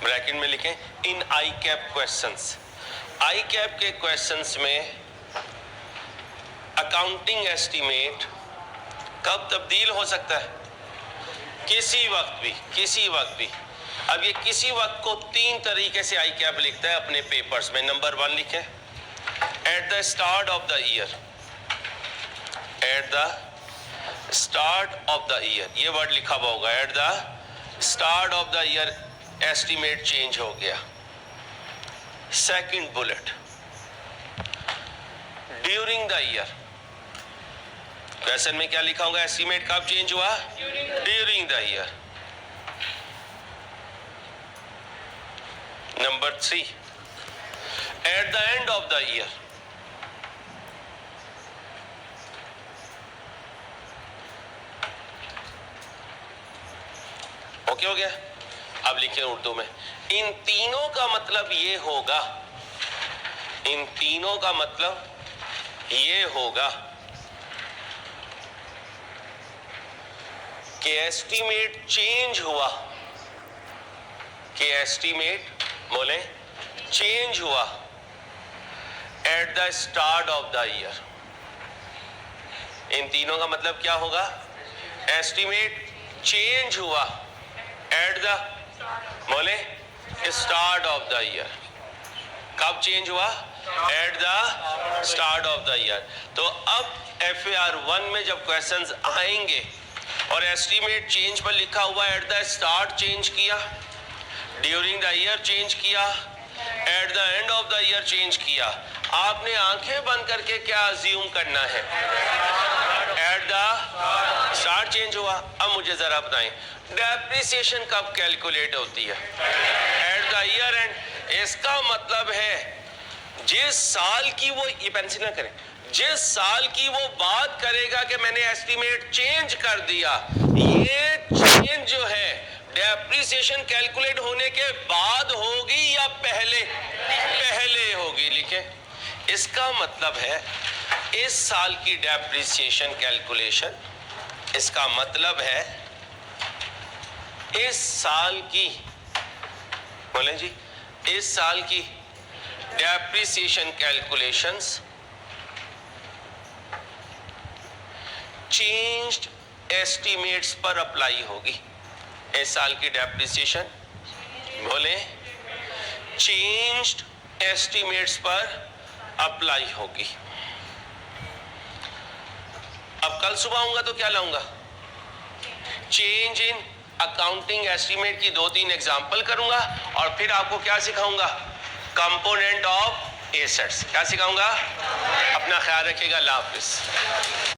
Bracket में लिखें इन आई कैप क्वेश्चंस। आई कैप के क्वेश्चंस में accounting estimate कब तब्दील हो सकता है? किसी वक्त भी। अब ये किसी वक्त को तीन तरीके से आई कैप लिखता है अपने पेपर्स में। नंबर 1 लिखें eight the start of the year, eight the start of the year, ये वर्ड लिखा हुआ होगा, eight the start of the year estimate change हो गया। Second bullet during the year, question में क्या लिखा होगा? एस्टीमेट कब चेंज हुआ? During the year. Number 3 at the end of the year, okay हो गया। अब लिखिए उर्दू में, इन तीनों का मतलब ये होगा, इन तीनों का मतलब ये होगा कि एस्टीमेट चेंज हुआ, कि एस्टीमेट बोले चेंज हुआ at the start of the year. इन तीनों का मतलब क्या होगा? एस्टीमेट चेंज हुआ एट द बोले स्टार्ट ऑफ द ईयर। कब चेंज हुआ? At the start of the year. तो अब FAR 1 में जब क्वेश्चंस आएंगे और एस्टीमेट चेंज पर लिखा हुआ एट द स्टार्ट चेंज किया, ड्यूरिंग द ईयर चेंज किया, at the end of the year change किया, आपने आंखें बंद करके क्या अज्यूम करना है? एट द स्टार्ट चेंज हुआ। अब मुझे जरा बताएं डेप्रिसिएशन कब कैलकुलेट होती है? At the year and. इसका मतलब है जिस साल की वो, ये पेंसिल ना करें, जिस साल की वो बात करेगा कि मैंने एस्टीमेट चेंज कर दिया, ये चेंज जो है डेप्रिसिएशन कैलकुलेट होने के बाद होगी या पहले? पहले होगी। लिखे, इसका मतलब है इस साल की डेप्रिसिएशन कैलकुलेशन, इसका मतलब है इस साल की, बोले जी, इस साल की डेप्रिसिएशन कैलकुलेशंस चेंज्ड एस्टीमेट्स पर अप्लाई होगी। इस साल की डेप्रिसिएशन बोले चेंज्ड एस्टीमेट्स पर अप्लाई होगी। अब कल सुबह आऊंगा तो क्या लाऊंगा? चेंज इन अकाउंटिंग एस्टीमेट की 2-3 एग्जांपल करूंगा और फिर आपको क्या सिखाऊंगा? Component of assets. क्या सिखाऊंगा? अपना ख्याल रखिएगा। अल्लाह हाफिज।